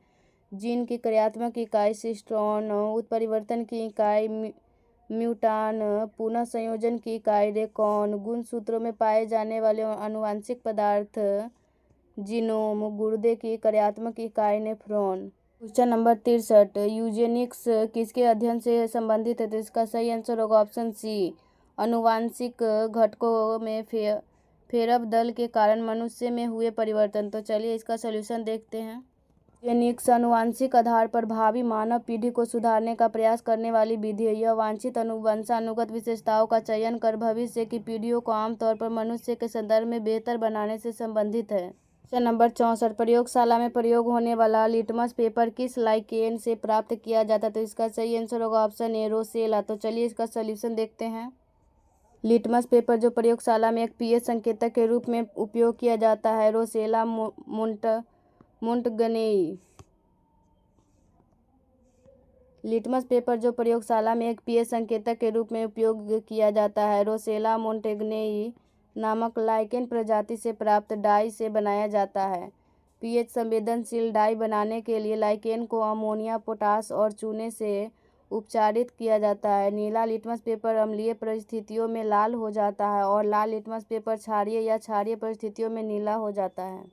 जीन की क्रियात्मक इकाई सिस्ट्रॉन, उत्परिवर्तन की इकाई म्यूटान, पुनः संयोजन की इकाई रेकॉन, गुणसूत्रों में पाए जाने वाले आनुवंशिक पदार्थ जीनोम, गुर्दे की क्रियात्मक इकाई नेफ्रॉन। क्वेश्चन नंबर 63, यूजेनिक्स किसके अध्ययन से संबंधित है? तो इसका सही आंसर होगा ऑप्शन सी, आनुवांशिक घटकों में फेरबदल के कारण मनुष्य में हुए परिवर्तन। तो चलिए इसका सॉल्यूशन देखते हैं। यूजेनिक्स आनुवांशिक आधार पर भावी मानव पीढ़ी को सुधारने का प्रयास करने वाली विधि है। यह वांछित वंशानुगत विशेषताओं का चयन कर भविष्य की पीढ़ियों को आमतौर पर मनुष्य के संदर्भ में बेहतर बनाने से संबंधित है। क्वेश्चन नंबर 64, प्रयोगशाला में प्रयोग होने वाला लिटमस पेपर किस लाइकेन से प्राप्त किया जाता है? तो इसका सही आंसर होगा ऑप्शन ए, रोसेला। तो चलिए इसका सॉल्यूशन देखते हैं। लिटमस पेपर जो प्रयोगशाला में एक पीएच संकेतक के रूप में उपयोग किया जाता है, रोसेला मोंटगनेई। लिटमस पेपर जो प्रयोगशाला में एक पीएच संकेतक के रूप में उपयोग किया जाता है, रोसेला मोंटेगनेई नामक लाइकेन प्रजाति से प्राप्त डाई से बनाया जाता है। पीएच संवेदनशील डाई बनाने के लिए लाइकेन को अमोनिया, पोटाश और चूने से उपचारित किया जाता है। नीला लिटमस पेपर अम्लीय परिस्थितियों में लाल हो जाता है और लाल लिटमस पेपर क्षारीय या क्षारीय परिस्थितियों में नीला हो जाता है।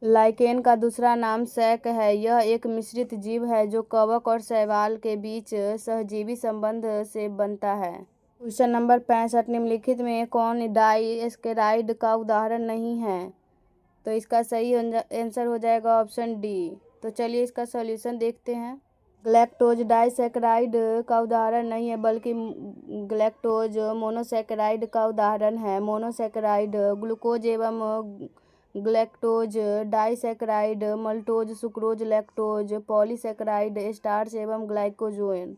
लाइकेन का दूसरा नाम सैक है। यह एक मिश्रित जीव है जो कवक और शैवाल के बीच सहजीवी संबंध से बनता है। क्वेश्चन नंबर 65, निम्नलिखित में कौन डाइस्केराइड का उदाहरण नहीं है? तो इसका सही आंसर हो जाएगा ऑप्शन डी। तो चलिए इसका सॉल्यूशन देखते हैं। ग्लैक्टोज डाइसैकेराइड का उदाहरण नहीं है बल्कि ग्लैक्टोज मोनोसैकेराइड का उदाहरण है। मोनोसैकेराइड ग्लूकोज एवं galactose disaccharide, maltose, sucrose, lactose, polysaccharide, starch एवं ग्लाइकोजोन।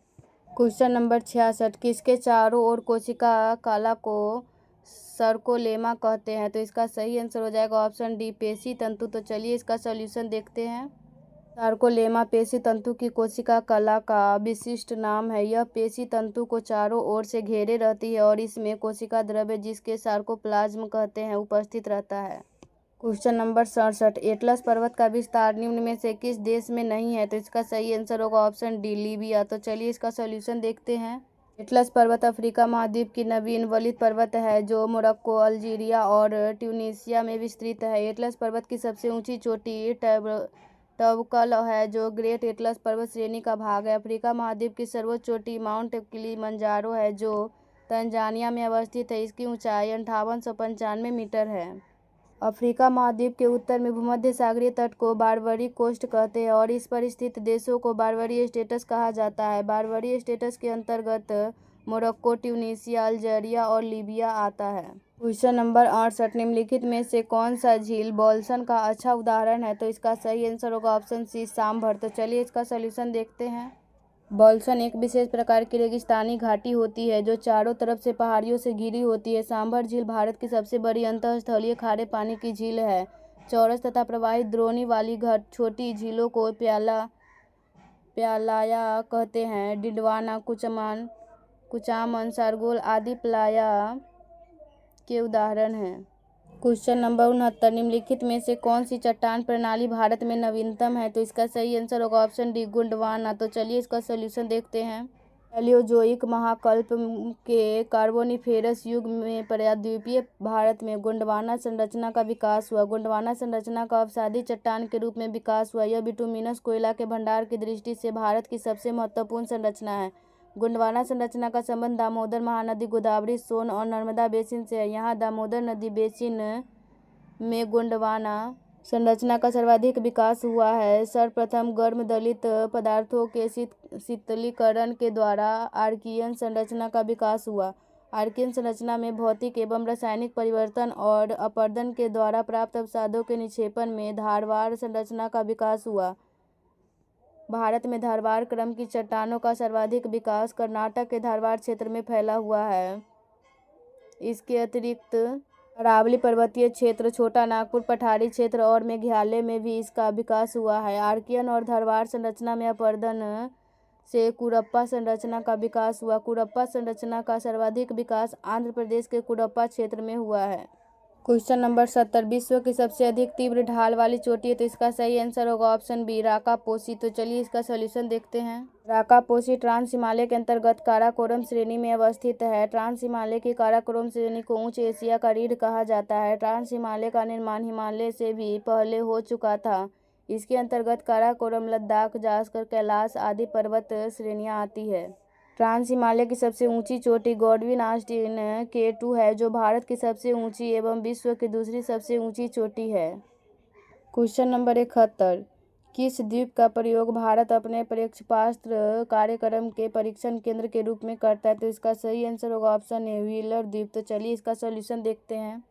क्वेश्चन नंबर 66, किसके चारों ओर कोशिका कला को सर्कोलेमा कहते हैं? तो इसका सही आंसर हो जाएगा ऑप्शन डी, पेशी तंतु। तो चलिए इसका सॉल्यूशन देखते हैं। सार्कोलेमा पेशी तंतु की कोशिका कला का विशिष्ट नाम है। यह पेशी तंतु को चारों ओर से घेरे रहती है और इसमें कोशिका द्रव्य, जिसके सार्कोप्लाज्म कहते हैं, उपस्थित रहता है। क्वेश्चन नंबर 67, एटलस पर्वत का विस्तार निम्न में से किस देश में नहीं है? तो इसका सही आंसर होगा ऑप्शन डी, लीबिया। तो चलिए इसका सॉल्यूशन देखते हैं। एटलस पर्वत अफ्रीका महाद्वीप की नवीन वलित पर्वत है जो मोरक्को, अल्जीरिया और ट्यूनीशिया में विस्तृत है। एटलस पर्वत की सबसे ऊंची चोटी टवकल है जो ग्रेट एटलस पर्वत श्रेणी का भाग है। अफ्रीका महाद्वीप की सर्वोच्च चोटी माउंट किलिमंजारो है जो तंजानिया में अवस्थित है। इसकी ऊंचाई 5895 मीटर है। अफ्रीका महाद्वीप के उत्तर में भूमध्य सागरीय तट को बारबरी कोस्ट कहते हैं और इस पर स्थित देशों को बारबरी स्टेट्स कहा जाता है। बारबरी स्टेट्स के अंतर्गत मोरक्को, ट्यूनीशिया, अल्जीरिया और लीबिया आता है। क्वेश्चन नंबर 68, निम्नलिखित में से कौन सा झील बॉल्सन का अच्छा उदाहरण है? तो इसका सही आंसर होगा ऑप्शन सी, सांभर। तो चलिए इसका सॉल्यूशन देखते हैं। बॉल्सन एक विशेष प्रकार की रेगिस्तानी घाटी होती है जो चारों तरफ से पहाड़ियों से घिरी होती है। सांभर झील भारत की सबसे बड़ी अंतःस्थलीय खारे पानी की झील है। चौरस तथा प्रवाहित द्रोणी वाली छोटी झीलों को प्यालाया कहते हैं। डिडवाना, कुचामन, सारगोल आदि प्लाया के उदाहरण हैं। क्वेश्चन नंबर 69, निम्नलिखित में से कौन सी चट्टान प्रणाली भारत में नवीनतम है? तो इसका सही आंसर होगा ऑप्शन डी, गोंडवाना। तो चलिए इसका सॉल्यूशन देखते हैं। पैलियोजोइक महाकल्प के कार्बोनिफेरस युग में प्रायद्वीपीय भारत में गोंडवाना संरचना का विकास हुआ। गोंडवाना संरचना का अवसादी चट्टान के रूप में विकास हुआ। यह बिटुमिनस कोयला के भंडार की दृष्टि से भारत की सबसे महत्वपूर्ण संरचना है। गोंडवाना संरचना का संबंध दामोदर महानदी, गोदावरी, सोन और नर्मदा बेसिन से है। यहाँ दामोदर नदी बेसिन में गोंडवाना संरचना का सर्वाधिक विकास हुआ है। सर्वप्रथम गर्म दलित पदार्थों के शीतलीकरण के द्वारा आर्कियन संरचना का विकास हुआ। आर्कियन संरचना में भौतिक एवं रासायनिक परिवर्तन और अपरदन के द्वारा प्राप्त अवसादों के निक्षेपण में धारवाड़ संरचना का विकास हुआ। भारत में धारवाड़ क्रम की चट्टानों का सर्वाधिक विकास कर्नाटक के धारवाड़ क्षेत्र में फैला हुआ है। इसके अतिरिक्त अरावली पर्वतीय क्षेत्र, छोटा नागपुर पठारी क्षेत्र और मेघालय में भी इसका विकास हुआ है। आर्कियन और धारवाड़ संरचना में अपरदन से कुरप्पा संरचना का विकास हुआ। कुरप्पा संरचना का सर्वाधिक विकास आंध्र प्रदेश के कुरप्पा क्षेत्र में हुआ है। क्वेश्चन नंबर 70, विश्व की सबसे अधिक तीव्र ढाल वाली चोटी है। तो इसका सही आंसर होगा ऑप्शन बी, राकापोसी। तो चलिए इसका सॉल्यूशन देखते हैं। राकापोसी ट्रांस हिमालय के अंतर्गत काराकोरम श्रेणी में अवस्थित है। ट्रांस हिमालय की काराकोरम श्रेणी को उच्च एशिया का रीढ़ कहा जाता है। ट्रांस हिमालय का निर्माण हिमालय से भी पहले हो चुका था। इसके अंतर्गत काराकोरम, लद्दाख, जास्कर, कैलाश आदि पर्वत श्रेणियां आती है। ट्रांस हिमालय की सबसे ऊंची चोटी गॉडविन ऑस्टिन K2 है जो भारत की सबसे ऊंची एवं विश्व की दूसरी सबसे ऊंची चोटी है। क्वेश्चन नंबर 71, किस द्वीप का प्रयोग भारत अपने प्रक्षेपास्त्र कार्यक्रम के परीक्षण केंद्र के रूप में करता है? तो इसका सही आंसर होगा ऑप्शन ए, व्हीलर द्वीप। तो चलिए इसका सॉल्यूशन देखते हैं।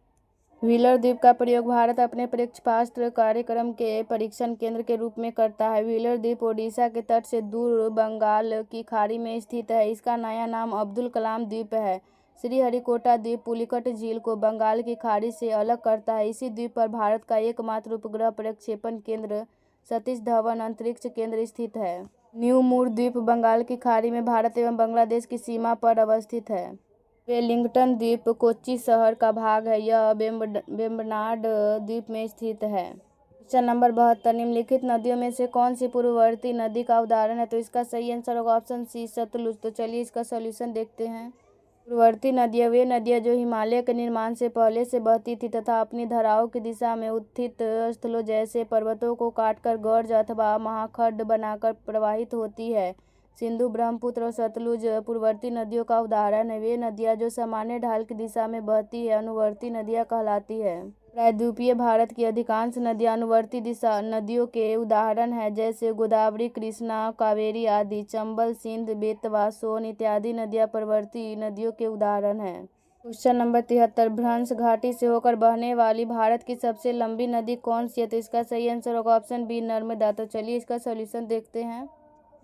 व्हीलर द्वीप का प्रयोग भारत अपने प्रक्षेपास्त्र कार्यक्रम के परीक्षण केंद्र के रूप में करता है। व्हीलर द्वीप ओडिशा के तट से दूर बंगाल की खाड़ी में स्थित है। इसका नया नाम अब्दुल कलाम द्वीप है। श्रीहरिकोटा द्वीप पुलिकट झील को बंगाल की खाड़ी से अलग करता है। इसी द्वीप पर भारत का एकमात्र उपग्रह प्रक्षेपण केंद्र सतीश धवन अंतरिक्ष केंद्र स्थित है। न्यू मूर द्वीप बंगाल की खाड़ी में भारत एवं बांग्लादेश की सीमा पर अवस्थित है। वेलिंगटन द्वीप कोच्चि शहर का भाग है। यह वेम्बनाड द्वीप में स्थित है। क्वेश्चन नंबर 72, निम्नलिखित नदियों में से कौन सी पूर्ववर्ती नदी का उदाहरण है? तो इसका सही आंसर होगा ऑप्शन सी, सतलुज। तो चलिए इसका सॉल्यूशन देखते हैं। पूर्ववर्ती नदियाँ वे नदियाँ जो हिमालय के निर्माण से पहले से बहती थी तथा अपनी धाराओं की दिशा में उत्थित स्थलों जैसे पर्वतों को काटकर गर्ज अथवा महाखड्ड बनाकर प्रवाहित होती है। सिंधु, ब्रह्मपुत्र और सतलुज पूर्ववर्ती नदियों का उदाहरण है। वे नदियाँ जो सामान्य ढाल की दिशा में बहती है अनुवर्ती नदियाँ कहलाती है। प्रायद्वीपीय भारत की अधिकांश नदियाँ अनुवर्ती दिशा नदियों के उदाहरण हैं जैसे गोदावरी, कृष्णा, कावेरी आदि। चंबल, सिंध, बेतवा, सोन इत्यादि नदियाँ प्रवर्ती नदियों के उदाहरण हैं। क्वेश्चन नंबर 73, भ्रंश घाटी से होकर बहने वाली भारत की सबसे लंबी नदी कौन सी है? तो इसका सही आंसर होगा ऑप्शन बी, नर्मदा। तो चलिए इसका सॉल्यूशन देखते हैं।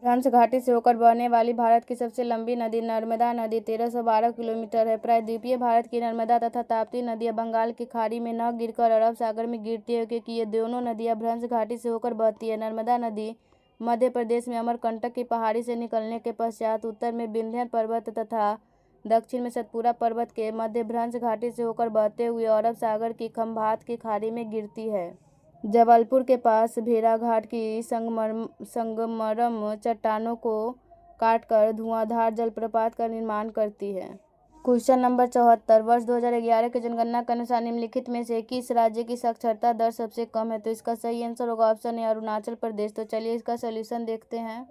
भ्रंश घाटी से होकर बहने वाली भारत की सबसे लंबी नदी नर्मदा नदी 1312 किलोमीटर है। प्रायद्वीपीय भारत की नर्मदा तथा ताप्ती नदियाँ बंगाल की खाड़ी में न गिरकर अरब सागर में गिरती है क्योंकि ये दोनों नदियाँ भ्रंश घाटी से होकर बहती है। नर्मदा नदी मध्य प्रदेश में अमरकंटक की पहाड़ी से निकलने के पश्चात उत्तर में विंध्य पर्वत तथा दक्षिण में सतपुरा पर्वत के मध्य भ्रंश घाटी से होकर बहते हुए अरब सागर की खंभात की खाड़ी में गिरती है। जबलपुर के पास भेड़ाघाट की संगमरम चट्टानों को काटकर धुआंधार जलप्रपात का निर्माण करती है। क्वेश्चन नंबर 74, वर्ष 2011 के जनगणना के अनुसार निम्नलिखित में से किस राज्य की साक्षरता दर सबसे कम है? तो इसका सही आंसर होगा ऑप्शन ए अरुणाचल प्रदेश। तो चलिए इसका सोल्यूशन देखते हैं।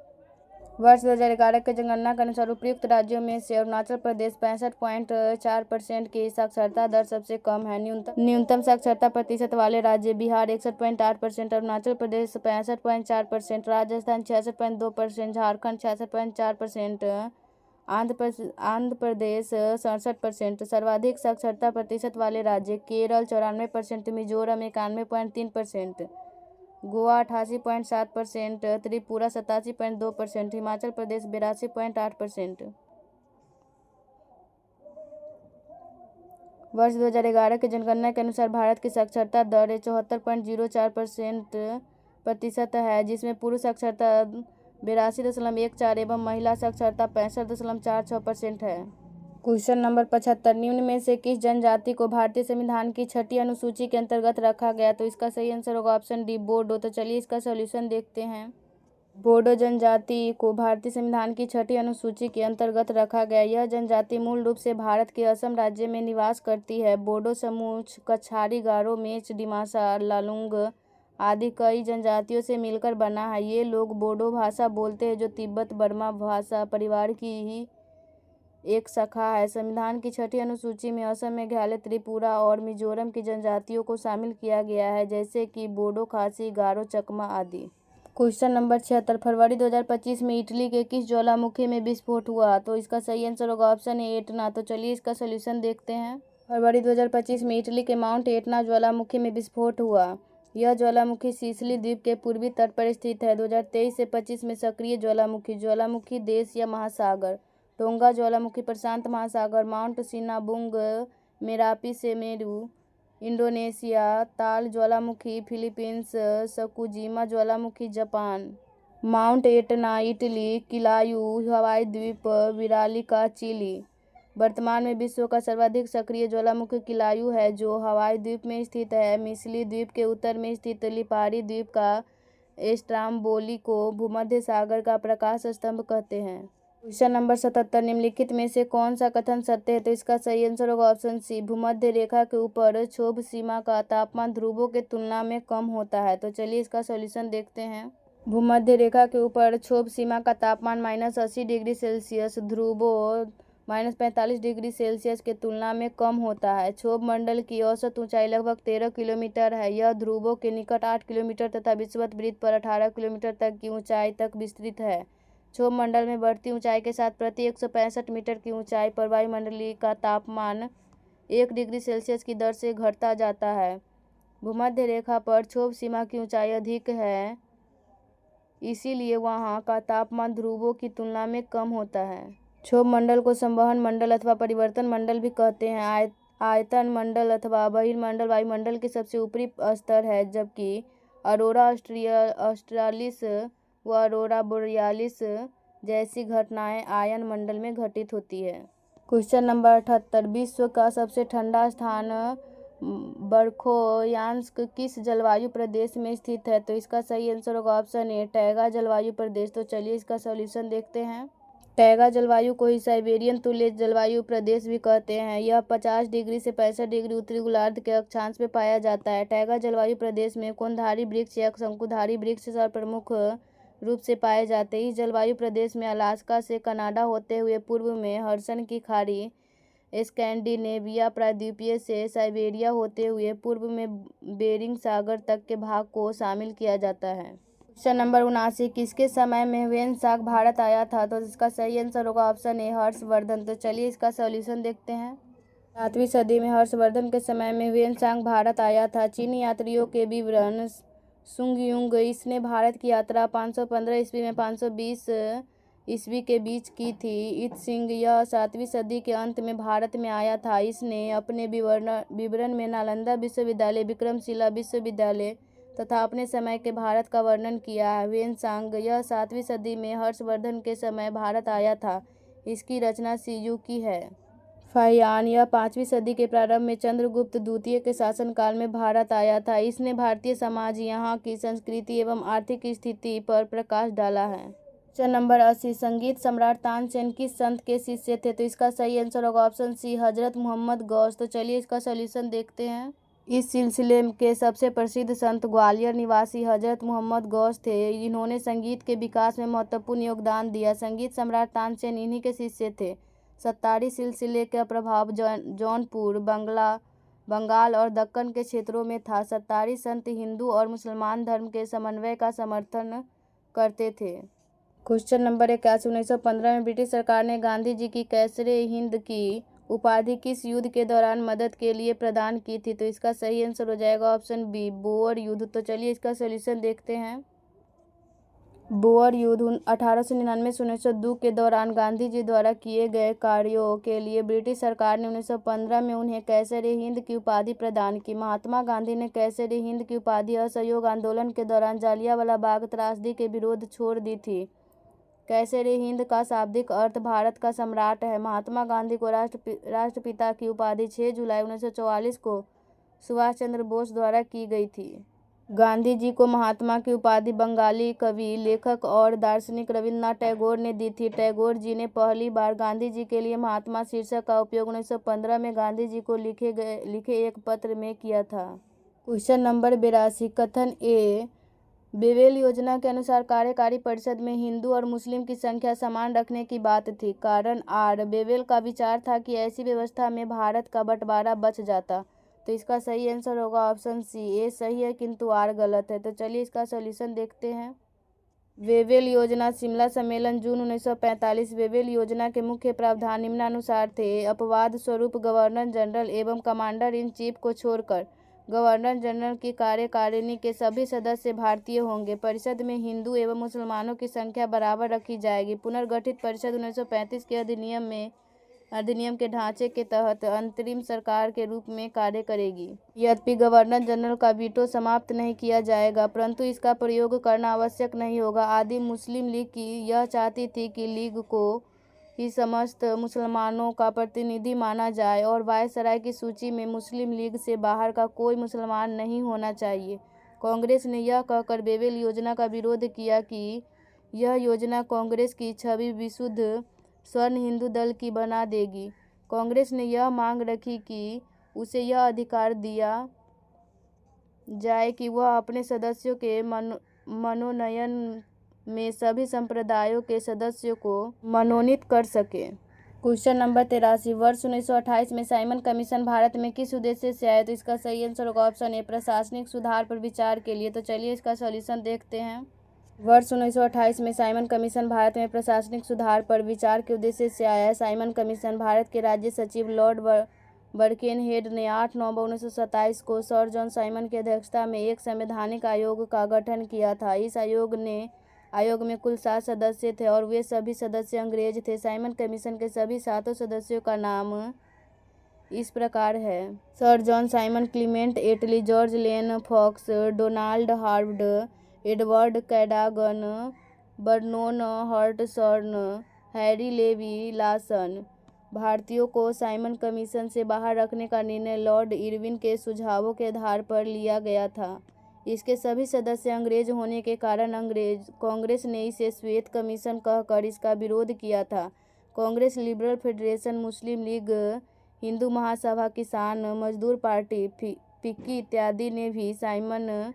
वर्ष 2011 के जनगणना के अनुसार उपर्युक्त राज्यों में से अरुणाचल प्रदेश 65.4% की साक्षरता दर सबसे कम है। न्यूनतम साक्षरता प्रतिशत वाले राज्य बिहार 61.8%, अरुणाचल प्रदेश 65.4%, राजस्थान 66.2%, झारखंड 66.4%, आंध्र प्रदेश 67%। सर्वाधिक साक्षरता प्रतिशत वाले राज्य केरल 94%, मिजोरम 91.3%, गोवा 88.7%, त्रिपुरा 87.2%, हिमाचल प्रदेश 82.8%। वर्ष 2011 की जनगणना के अनुसार भारत की साक्षरता दर 74.04% है, जिसमें पुरुष साक्षरता 82.14 एवं महिला साक्षरता 65.46% है। क्वेश्चन नंबर 75, निम्न में से किस जनजाति को भारतीय संविधान की 6ठी अनुसूची के अंतर्गत रखा गया? तो इसका सही आंसर होगा ऑप्शन डी बोडो। तो चलिए इसका सॉल्यूशन देखते हैं। बोडो जनजाति को भारतीय संविधान की 6ठी अनुसूची के अंतर्गत रखा गया। यह जनजाति मूल रूप से भारत के असम राज्य में निवास करती है। बोडो समूह कछारी, गारो, मेच, डिमासा, लालुंग आदि कई जनजातियों से मिलकर बना है। ये लोग बोडो भाषा बोलते हैं, जो तिब्बत बर्मा भाषा परिवार की ही एक शाखा है। संविधान की 6ठी अनुसूची में असम, मेघालय, त्रिपुरा और मिजोरम की जनजातियों को शामिल किया गया है, जैसे कि बोडो, खासी, गारो, चकमा आदि। क्वेश्चन नंबर 76, फरवरी 2025 में इटली के किस ज्वालामुखी में विस्फोट हुआ? तो इसका सही आंसर होगा ऑप्शन ए एटना। तो चलिए इसका सोल्यूशन देखते हैं। फरवरी 2025 में इटली के माउंट एटना ज्वालामुखी में विस्फोट हुआ। यह ज्वालामुखी सिसिली द्वीप के पूर्वी तट पर स्थित है। 2023 से 25 में सक्रिय ज्वालामुखी देश या महासागर। टोंगा ज्वालामुखी प्रशांत महासागर, mount Sinabung Merapi Semeru Indonesia, ताल ज्वालामुखी फिलीपींस, सकुजीमा ज्वालामुखी जापान, माउंट एटना इटली, किलायू हवाई द्वीप, विरालिका चिली। वर्तमान में विश्व का सर्वाधिक सक्रिय ज्वालामुखी किलायू है, जो हवाई द्वीप में स्थित है। मिस्ली द्वीप के उत्तर में स्थित लिपारी द्वीप का स्ट्राम्बोली को भूमध्य सागर का प्रकाश स्तंभ कहते हैं। क्वेश्चन नंबर 77, निम्नलिखित में से कौन सा कथन सत्य है? तो इसका सही आंसर होगा ऑप्शन सी, भूमध्य रेखा के ऊपर क्षोभ सीमा का तापमान ध्रुवों के तुलना में कम होता है। तो चलिए इसका सॉल्यूशन देखते हैं। भूमध्य रेखा के ऊपर क्षोभ सीमा का तापमान -80 डिग्री सेल्सियस, ध्रुवों -45 डिग्री सेल्सियस के तुलना में कम होता है। क्षोभ मंडल की औसत ऊंचाई लगभग 13 किलोमीटर है। यह ध्रुवों के निकट 8 किलोमीटर तथा विषुवत वृत्त पर 18 किलोमीटर तक की ऊंचाई तक विस्तृत है। क्षोभ मंडल में बढ़ती ऊंचाई के साथ प्रति 165 मीटर की ऊंचाई पर वायुमंडलीय का तापमान 1 डिग्री सेल्सियस की दर से घटता जाता है। भूमध्य रेखा पर क्षोभ सीमा की ऊंचाई अधिक है, इसीलिए वहां का तापमान ध्रुवों की तुलना में कम होता है। क्षोभ मंडल को संवहन मंडल अथवा परिवर्तन मंडल भी कहते हैं। आयतन मंडल अथवा बहिर्मंडल वायुमंडल के सबसे ऊपरी स्तर है, जबकि अरोरा ऑस्ट्रालिस व अरोरा बोरियालिस जैसी घटनाएं आयन मंडल में घटित होती है। क्वेश्चन नंबर 78, विश्व का सबसे ठंडा स्थान बरखोयांस्क किस जलवायु प्रदेश में स्थित है? तो इसका सही आंसर होगा ऑप्शन ए टैगा जलवायु प्रदेश। तो चलिए इसका सॉल्यूशन देखते हैं। टैगा जलवायु को ही साइबेरियन तुल्य जलवायु प्रदेश भी कहते हैं। यह 50 डिग्री से 65 डिग्री उत्तरी गोलार्ध के अक्षांश में पाया जाता है। टैगा जलवायु प्रदेश में कोनधारी वृक्ष या शंकुधारी वृक्ष सर्वप्रमुख रूप से पाए जाते हैं। इस जलवायु प्रदेश में अलास्का से कनाडा होते हुए पूर्व में हडसन की खाड़ी, स्कैंडिनेविया प्रायद्वीपीय से साइबेरिया होते हुए पूर्व में बेरिंग सागर तक के भाग को शामिल किया जाता है। क्वेश्चन नंबर 79, किसके समय में ह्वेन-सांग भारत आया था? तो इसका सही आंसर होगा ऑप्शन ए हर्षवर्धन। तो चलिए इसका सॉल्यूशन देखते हैं। 7वीं सदी में हर्षवर्धन के समय में ह्वेन-सांग भारत आया था। चीनी यात्रियों के विवरण सुंगयुंग इसने भारत की यात्रा 515 ईस्वी में 520 ईस्वी के बीच की थी। इत-सिंह यह 7वीं सदी के अंत में भारत में आया था। इसने अपने विवरण में नालंदा विश्वविद्यालय, विक्रमशिला विश्वविद्यालय तथा अपने समय के भारत का वर्णन किया है। ह्वेन-सांग यह 7वीं सदी में हर्षवर्धन के समय भारत आया था। इसकी रचना सीयू की है। फाहियान यह 5वीं सदी के प्रारंभ में चंद्रगुप्त द्वितीय के शासनकाल में भारत आया था। इसने भारतीय समाज, यहाँ की संस्कृति एवं आर्थिक स्थिति पर प्रकाश डाला है। क्वेश्चन नंबर 80, संगीत सम्राट तानसेन किस संत के शिष्य थे? तो इसका सही आंसर होगा ऑप्शन सी, हजरत मोहम्मद गौस। तो चलिए इसका सॉल्यूशन देखते हैं। इस सिलसिले के सबसे प्रसिद्ध संत ग्वालियर निवासी हजरत मोहम्मद गौस थे। इन्होंने संगीत के विकास में महत्वपूर्ण योगदान दिया। संगीत सम्राट तानसेन इन्हीं के शिष्य थे। सत्तारी सिलसिले का प्रभाव जौनपुर, बंगाल और दक्कन के क्षेत्रों में था। सत्तारी संत हिंदू और मुसलमान धर्म के समन्वय का समर्थन करते थे। क्वेश्चन नंबर 81, 1915 में ब्रिटिश सरकार ने गांधी जी की कैसरे हिंद की उपाधि किस युद्ध के दौरान मदद के लिए प्रदान की थी? तो इसका सही आंसर हो जाएगा ऑप्शन बी, बोअर युद्ध। तो चलिए इसका सॉल्यूशन देखते हैं। बोअर युद्ध 1899 से 1902 के दौरान गांधी जी द्वारा किए गए कार्यों के लिए ब्रिटिश सरकार ने 1915 में उन्हें कैसरे हिंद की उपाधि प्रदान की। महात्मा गांधी ने कैसरे हिंद की उपाधि असहयोग आंदोलन के दौरान जालियांवाला बाग त्रासदी के विरोध छोड़ दी थी। कैसरे हिंद का शाब्दिक अर्थ भारत का सम्राट है। महात्मा गांधी को राष्ट्रपिता की उपाधि 6 जुलाई 1944 को सुभाष चंद्र बोस द्वारा की गई थी। गांधी जी को महात्मा की उपाधि बंगाली कवि, लेखक और दार्शनिक रविन्द्रनाथ टैगोर ने दी थी। टैगोर जी ने पहली बार गांधी जी के लिए महात्मा शीर्षक का उपयोग 1915 में गांधी जी को लिखे एक पत्र में किया था। क्वेश्चन नंबर 82, कथन ए बेवेल योजना के अनुसार कार्यकारी परिषद में हिंदू और मुस्लिम की संख्या समान रखने की बात थी। कारण आर, बेवेल का विचार था कि ऐसी व्यवस्था में भारत का बंटवारा बच जाता। तो इसका सही आंसर होगा ऑप्शन सी, ए सही है किंतु आर गलत है। तो चलिए इसका सॉल्यूशन देखते हैं। वेवेल योजना शिमला सम्मेलन जून 1945। वेवेल योजना के मुख्य प्रावधान निम्नानुसार थे। अपवाद स्वरूप गवर्नर जनरल एवं कमांडर इन चीफ को छोड़कर गवर्नर जनरल की कार्यकारिणी के सभी सदस्य भारतीय होंगे। परिषद में हिंदू एवं मुसलमानों की संख्या बराबर रखी जाएगी। पुनर्गठित परिषद 1935 के अधिनियम के ढांचे के तहत अंतरिम सरकार के रूप में कार्य करेगी। यद्यपि गवर्नर जनरल का वीटो समाप्त नहीं किया जाएगा, परंतु इसका प्रयोग करना आवश्यक नहीं होगा। आदि मुस्लिम लीग की यह चाहती थी कि लीग को ही समस्त मुसलमानों का प्रतिनिधि माना जाए और वायसराय की सूची में मुस्लिम लीग से बाहर का कोई मुसलमान नहीं होना चाहिए। कांग्रेस ने यह कहकर वेवेल योजना का विरोध किया कि यह योजना कांग्रेस की छवि विशुद्ध स्वर्ण हिंदू दल की बना देगी। कांग्रेस ने यह मांग रखी कि उसे यह अधिकार दिया जाए कि वह अपने सदस्यों के मनोनयन में सभी संप्रदायों के सदस्यों को मनोनीत कर सके। क्वेश्चन नंबर 83, वर्ष 1928 में साइमन कमीशन भारत में किस उद्देश्य से आया? तो इसका सही आंसर होगा ऑप्शन ए, प्रशासनिक सुधार पर विचार के लिए। तो चलिए इसका सॉल्यूशन देखते हैं। वर्ष 1928 में साइमन कमीशन भारत में प्रशासनिक सुधार पर विचार के उद्देश्य से आया है। साइमन कमीशन भारत के राज्य सचिव लॉर्ड बर्केनहेड ने 8 नवंबर 1927 को सर जॉन साइमन की अध्यक्षता में एक संवैधानिक आयोग का गठन किया था। इस आयोग में कुल 7 सदस्य थे और वे सभी सदस्य अंग्रेज थे। साइमन कमीशन के सभी 7 सदस्यों का नाम इस प्रकार है: sir John Simon, Clement Attlee, George Lane Fox, Donald Howard, Edward Cadogan, Vernon Hartshorn, Harry Levy Lawson. भारतीयों को साइमन कमीशन से बाहर रखने का निर्णय लॉर्ड इरविन के सुझावों के आधार पर लिया गया था। इसके सभी सदस्य अंग्रेज होने के कारण कांग्रेस ने इसे श्वेत कमीशन कहकर इसका विरोध किया था। कांग्रेस, लिबरल फेडरेशन, मुस्लिम लीग, हिंदू महासभा, किसान मजदूर पार्टी, फिक्की इत्यादि ने भी साइमन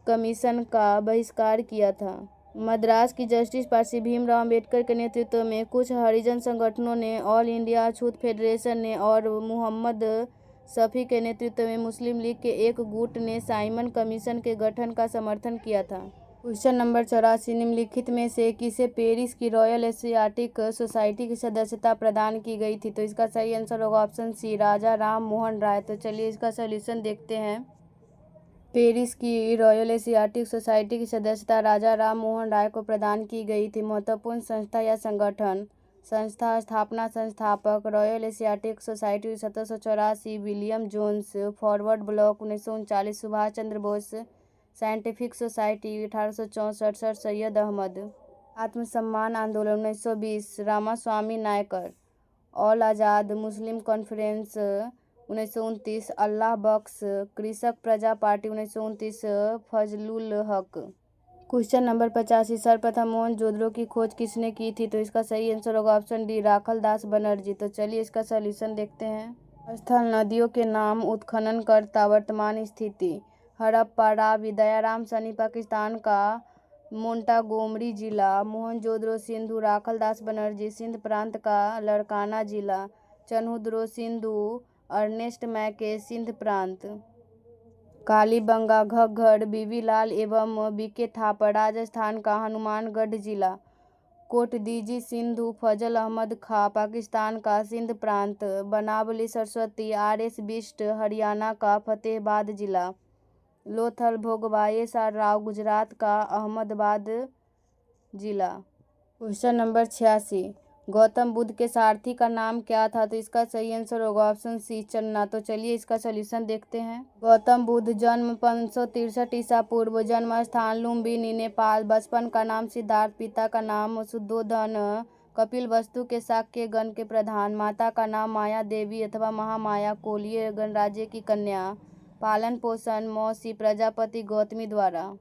कमीशन का बहिष्कार किया था। मद्रास की जस्टिस पार्टी भीमराव अंबेडकर के नेतृत्व में कुछ हरिजन संगठनों ने, ऑल इंडिया अछूत फेडरेशन ने और मोहम्मद शफी के नेतृत्व में मुस्लिम लीग के एक गुट ने साइमन कमीशन के गठन का समर्थन किया था। क्वेश्चन नंबर 84, निम्नलिखित में से किसे पेरिस की रॉयल एशियाटिक सोसाइटी की सदस्यता प्रदान की गई थी? तो इसका सही आंसर होगा ऑप्शन सी, राजा राम मोहन राय। तो चलिए इसका सॉल्यूशन देखते हैं। पेरिस की रॉयल एशियाटिक सोसाइटी की सदस्यता राजा राम मोहन राय को प्रदान की गई थी। महत्वपूर्ण संस्था या संगठन। संस्था स्थापना संस्थापक Royal Asiatic Society 1784, William Jones, Forward Bloc 1939, Subhash Chandra Bose Scientific Society 1864, sir Syed Ahmad. आत्मसम्मान आंदोलन 1920 Ramaswamy Naicker. All Azad Muslim conference 1929 Allah Bakhsh. Krishak Praja party 1929 Fazlul हक। क्वेश्चन नंबर 85 सर्वप्रथम मोहनजोदड़ो की खोज किसने की थी? तो इसका सही आंसर होगा ऑप्शन डी राखल दास बनर्जी। तो चलिए इसका सॉल्यूशन देखते हैं। स्थल नदियों के नाम उत्खनन करता वर्तमान स्थिति। हड़प्पा रावी दयाराम सनी पाकिस्तान का मोंटागोमरी जिला। मोहनजोदड़ो सिंधु राखल दास बनर्जी सिंध प्रांत का लड़काना जिला। चन्हुद्रो सिंधु अर्नेस्ट मैके सिंध प्रांत। कालीबंगा घग्घर बीबीलाल एवं बीके थापर राजस्थान का हनुमानगढ़ जिला। कोटदीजी सिंधु फजल अहमद खां पाकिस्तान का सिंध प्रांत। बनावली सरस्वती RS बिष्ट हरियाणा का फतेहाबाद जिला। लोथल भोगवाये सार राव गुजरात का अहमदाबाद जिला। क्वेश्चन नंबर 86 गौतम बुद्ध के सारथी का नाम क्या था? तो इसका सही आंसर होगा ऑप्शन सी चन्ना। तो चलिए इसका सॉल्यूशन देखते हैं। गौतम बुद्ध जन्म 563 ईसा पूर्व। जन्म स्थान लुम्बिनी नेपाल। बचपन का नाम सिद्धार्थ। पिता का नाम शुद्धोधन। कपिल वस्तु के शाक्य गण के प्रधान। माता का नाम माया देवी अथवा महामाया कोलीय गणराज्य की कन्या। पालन पोषण मौसी प्रजापति गौतमी द्वारा।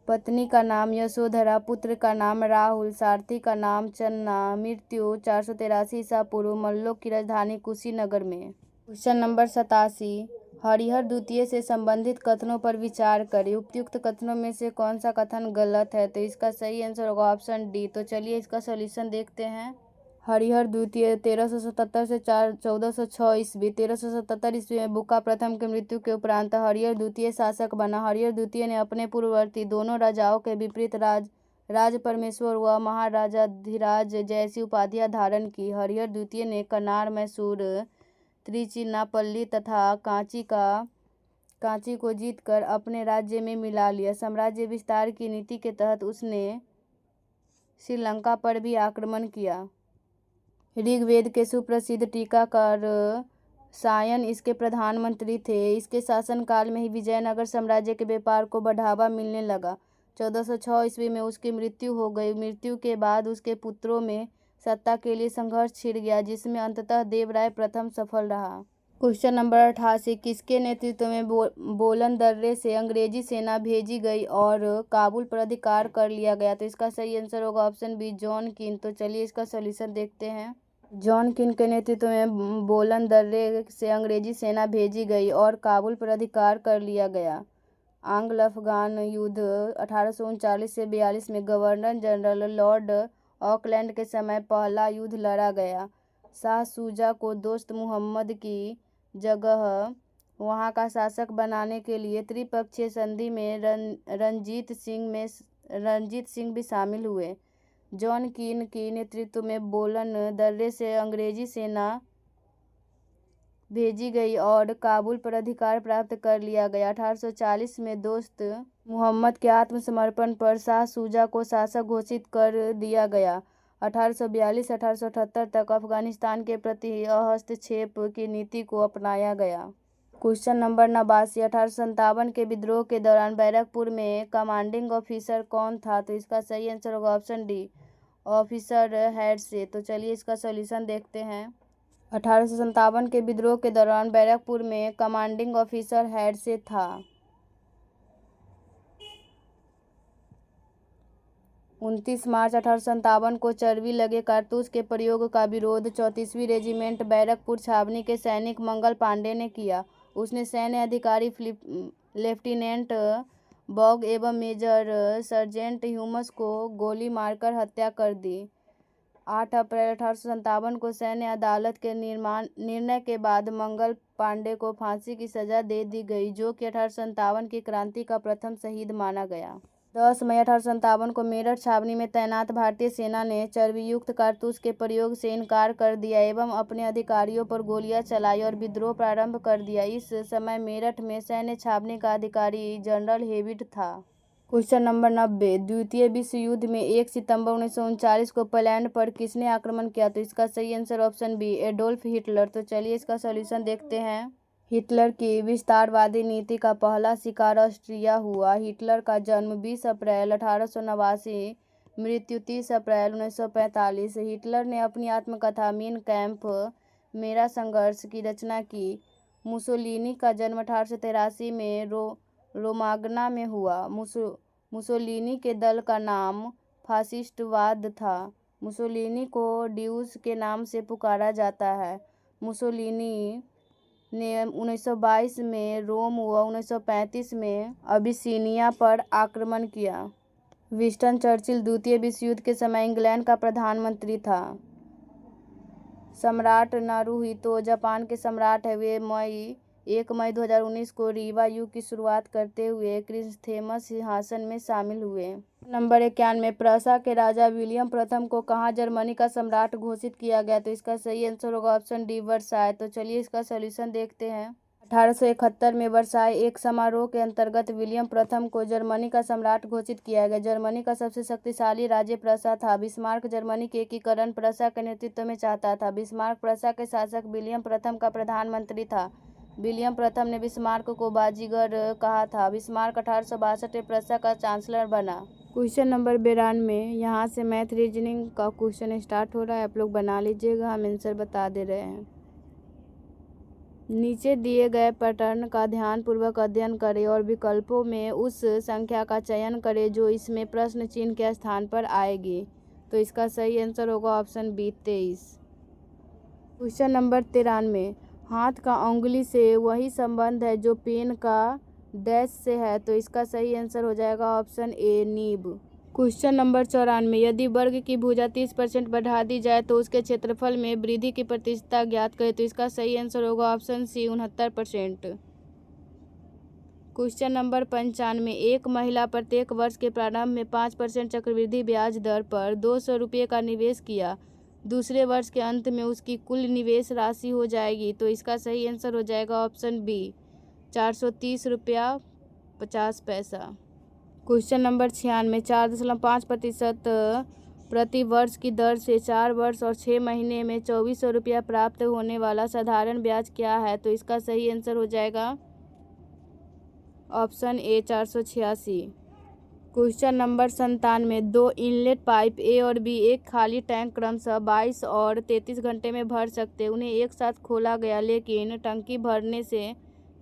पत्नी का नाम यशोधरा। पुत्र का नाम राहुल। सारथी का नाम चन्ना। मृत्यु 483 ईसा पूर्व। मल्लों की राजधानी कुशीनगर में। क्वेश्चन नंबर 87 हरिहर द्वितीय से संबंधित कथनों पर विचार करें। उपयुक्त कथनों में से कौन सा कथन गलत है? तो इसका सही आंसर होगा ऑप्शन डी। तो चलिए इसका सॉल्यूशन देखते हैं। हरिहर द्वितीय 1377 से 1406 ईस्वी। 1377 ईस्वी में बुक्का प्रथम की मृत्यु के उपरांत हरिहर द्वितीय शासक बना। हरिहर द्वितीय ने अपने पूर्ववर्ती दोनों राजाओं के विपरीत राज परमेश्वर व महाराजाधिराज जैसी उपाधियां धारण की। हरिहर द्वितीय ने कन्नार मैसूर त्रिचिन्नापल्ली तथा कांची को जीतकर अपने राज्य में मिला लिया। साम्राज्य विस्तार की नीति के तहत उसने श्रीलंका पर भी आक्रमण किया। ऋग्वेद के सुप्रसिद्ध टीकाकार सायन इसके प्रधानमंत्री थे। इसके शासनकाल में ही विजयनगर साम्राज्य के व्यापार को बढ़ावा मिलने लगा। 1406 ईस्वी में उसकी मृत्यु हो गई। मृत्यु के बाद उसके पुत्रों में सत्ता के लिए संघर्ष छिड़ गया, जिसमें अंततः देवराय प्रथम सफल रहा। क्वेश्चन नंबर 88 किसके नेतृत्व में बोलन दर्रे से अंग्रेजी सेना भेजी गई और काबुल पर अधिकार कर लिया गया? तो इसका सही आंसर होगा ऑप्शन बी जॉन किन। तो चलिए इसका सॉल्यूशन देखते हैं। जॉन किन के नेतृत्व में बोलन दर्रे से अंग्रेजी सेना भेजी गई और काबुल पर अधिकार कर लिया गया। आंग्ल अफगान युद्ध 1839 से 42 में गवर्नर जनरल लॉर्ड ऑकलैंड के समय पहला युद्ध लड़ा गया। शाह शुजा को दोस्त मुहम्मद की जगह वहां का शासक बनाने के लिए त्रिपक्षीय संधि में रणजीत सिंह भी शामिल हुए। जॉन कीन की नेतृत्व में बोलन दर्रे से अंग्रेजी सेना भेजी गई और काबुल पर अधिकार प्राप्त कर लिया गया। 1840 में दोस्त मुहम्मद के आत्मसमर्पण पर शाह शुजा को शासक घोषित कर दिया गया। 1842-1878 तक अफगानिस्तान के प्रति हस्तक्षेप की नीति को अपनाया गया। क्वेश्चन नंबर 89 1857 के विद्रोह के दौरान बैरकपुर में कमांडिंग ऑफिसर कौन था? तो इसका सही आंसर होगा ऑप्शन डी ऑफिसर हेडसे। तो चलिए इसका सॉल्यूशन देखते हैं। 1857 के विद्रोह के दौरान बैरकपुर में कमांडिंग ऑफिसर हेडसे था। 29 मार्च 1857 को चर्बी लगे कारतूस के प्रयोग का विरोध 34वीं रेजिमेंट बैरकपुर छावनी के सैनिक मंगल पांडे ने किया। उसने सैन्य अधिकारी लेफ्टिनेंट बॉग एवं मेजर सर्जेंट ह्यूमस को गोली मारकर हत्या कर दी। 8 अप्रैल 1857 को सैन्य अदालत के निर्णय के बाद मंगल पांडे को फांसी की सजा दे दी गई, जो कि 1857 की क्रांति का प्रथम शहीद माना गया। 10 मई 1857 को मेरठ छावनी में तैनात भारतीय सेना ने चर्बीयुक्त कारतूस के प्रयोग से इनकार कर दिया एवं अपने अधिकारियों पर गोलियां चलाई और विद्रोह प्रारंभ कर दिया। इस समय मेरठ में सैन्य छावनी का अधिकारी जनरल हेविट था। क्वेश्चन नंबर 90 द्वितीय विश्व युद्ध में 1 सितंबर 1939 को पोलैंड पर किसने आक्रमण किया? तो इसका सही answer option B Adolf Hitler. तो चलिए इसका सॉल्यूशन देखते हैं। हिटलर की विस्तारवादी नीति का पहला शिकार ऑस्ट्रिया हुआ। हिटलर का जन्म 20 अप्रैल 1889 मृत्यु 30 अप्रैल 1945। हिटलर ने अपनी आत्मकथा मीन कैंप मेरा संघर्ष की रचना की। मुसोलिनी का जन्म 1883 में रोमाग्ना में हुआ। मुसोलिनी के दल का नाम फासिस्टवाद था। मुसोलिनी को ड्यूस के नाम से पुकारा जाता है। मुसोलिनी ने 1922 में रोम व 1935 में अबिसिनिया पर आक्रमण किया। विंस्टन चर्चिल द्वितीय विश्व युद्ध के समय इंग्लैंड का प्रधानमंत्री था। सम्राट नारुहितो जापान के सम्राट है। वे 1 मई 2019 को रीवा युग की शुरुआत करते हुए क्रिस्थेमस सिंहासन में शामिल हुए। नंबर 91, प्रसा के राजा विलियम प्रथम को कहाँ जर्मनी का सम्राट घोषित किया गया? तो इसका सही आंसर होगा ऑप्शन डी, वर्साय। तो चलिए इसका सॉल्यूशन देखते हैं। 1871 में वर्साय एक समारोह के अंतर्गत विलियम प्रथम को जर्मनी का सम्राट घोषित किया गया। जर्मनी का सबसे शक्तिशाली राज्य प्रसा था। बिस्मार्क जर्मनी के एकीकरण प्रसा के नेतृत्व में चाहता था। बिस्मार्क प्रसा के शासक विलियम प्रथम का प्रधानमंत्री था। विलियम प्रथम ने बिस्मार्क को बाजीगर कहा था। बिस्मार्क 1862 में प्रसा का चांसलर बना। क्वेश्चन नंबर 92, यहाँ से मैथ रीजनिंग का क्वेश्चन स्टार्ट हो रहा है। आप लोग बना लीजिएगा, हम आंसर बता दे रहे हैं। नीचे दिए गए पैटर्न का ध्यानपूर्वक अध्ययन करें और विकल्पों में उस संख्या का चयन करें जो इसमें प्रश्न चिन्ह के स्थान पर आएगी। तो इसका सही आंसर होगा ऑप्शन बी, 23। क्वेश्चन नंबर 93, हाथ का उंगली से वही संबंध है जो पेन का डैश से है। तो इसका सही आंसर हो जाएगा option A, Neeb. Question number 94, यदि वर्ग की भुजा 30% बढ़ा दी जाए तो उसके क्षेत्रफल में वृद्धि की प्रतिशतता ज्ञात करें। तो इसका सही आंसर होगा ऑप्शन सी, 69%। क्वेश्चन नंबर 95, एक महिला प्रत्येक वर्ष के प्रारंभ में 5% चक्रवृद्धि ब्याज दर पर 200 रुपये का निवेश किया। दूसरे वर्ष के अंत में उसकी कुल निवेश राशि हो जाएगी। तो इसका सही आंसर हो जाएगा ऑप्शन बी, 430 रुपया 50 पैसा। क्वेश्चन नंबर 96, 4.5% प्रति वर्ष की दर से 4 वर्ष और 6 महीने में 2400 रुपया प्राप्त होने वाला साधारण ब्याज क्या है? तो इसका सही आंसर हो जाएगा option A, 486। Question number 97, 2 inlet pipe ए और बी एक खाली टैंक क्रमशः 22 और 33 घंटे में भर सकते। उन्हें एक साथ खोला गया, लेकिन टंकी भरने से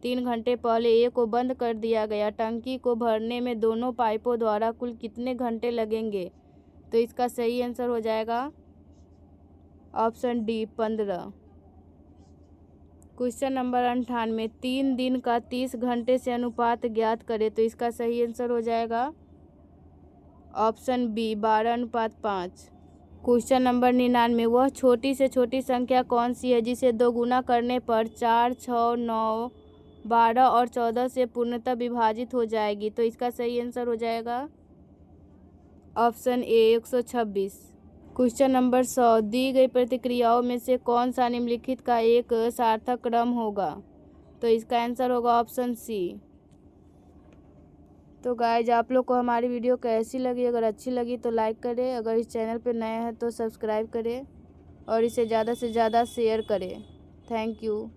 3 घंटे पहले ए को बंद कर दिया गया। टंकी को भरने में दोनों पाइपों द्वारा कुल कितने घंटे लगेंगे? तो इसका सही आंसर हो जाएगा ऑप्शन डी, 15। क्वेश्चन नंबर 98, 3 दिन का 30 घंटे से अनुपात ज्ञात करें। तो इसका सही आंसर हो जाएगा ऑप्शन बी, 12:5। क्वेश्चन नंबर 99, वह छोटी से छोटी संख्या कौन सी है जिसे 2 गुना करने पर 4, 6, 9, 12 और 14 से पूर्णतः विभाजित हो जाएगी? तो इसका सही आंसर हो जाएगा ऑप्शन ए, 126। क्वेश्चन नंबर 100, दी गई प्रतिक्रियाओं में से कौन सा निम्नलिखित का एक सार्थक क्रम होगा? तो इसका आंसर होगा ऑप्शन सी। तो गाइज, आप लोग को हमारी वीडियो कैसी लगी? अगर अच्छी लगी तो लाइक करें, अगर इस चैनल पर नए हैं तो सब्सक्राइब करें और इसे ज़्यादा से ज़्यादा शेयर करें। Thank you.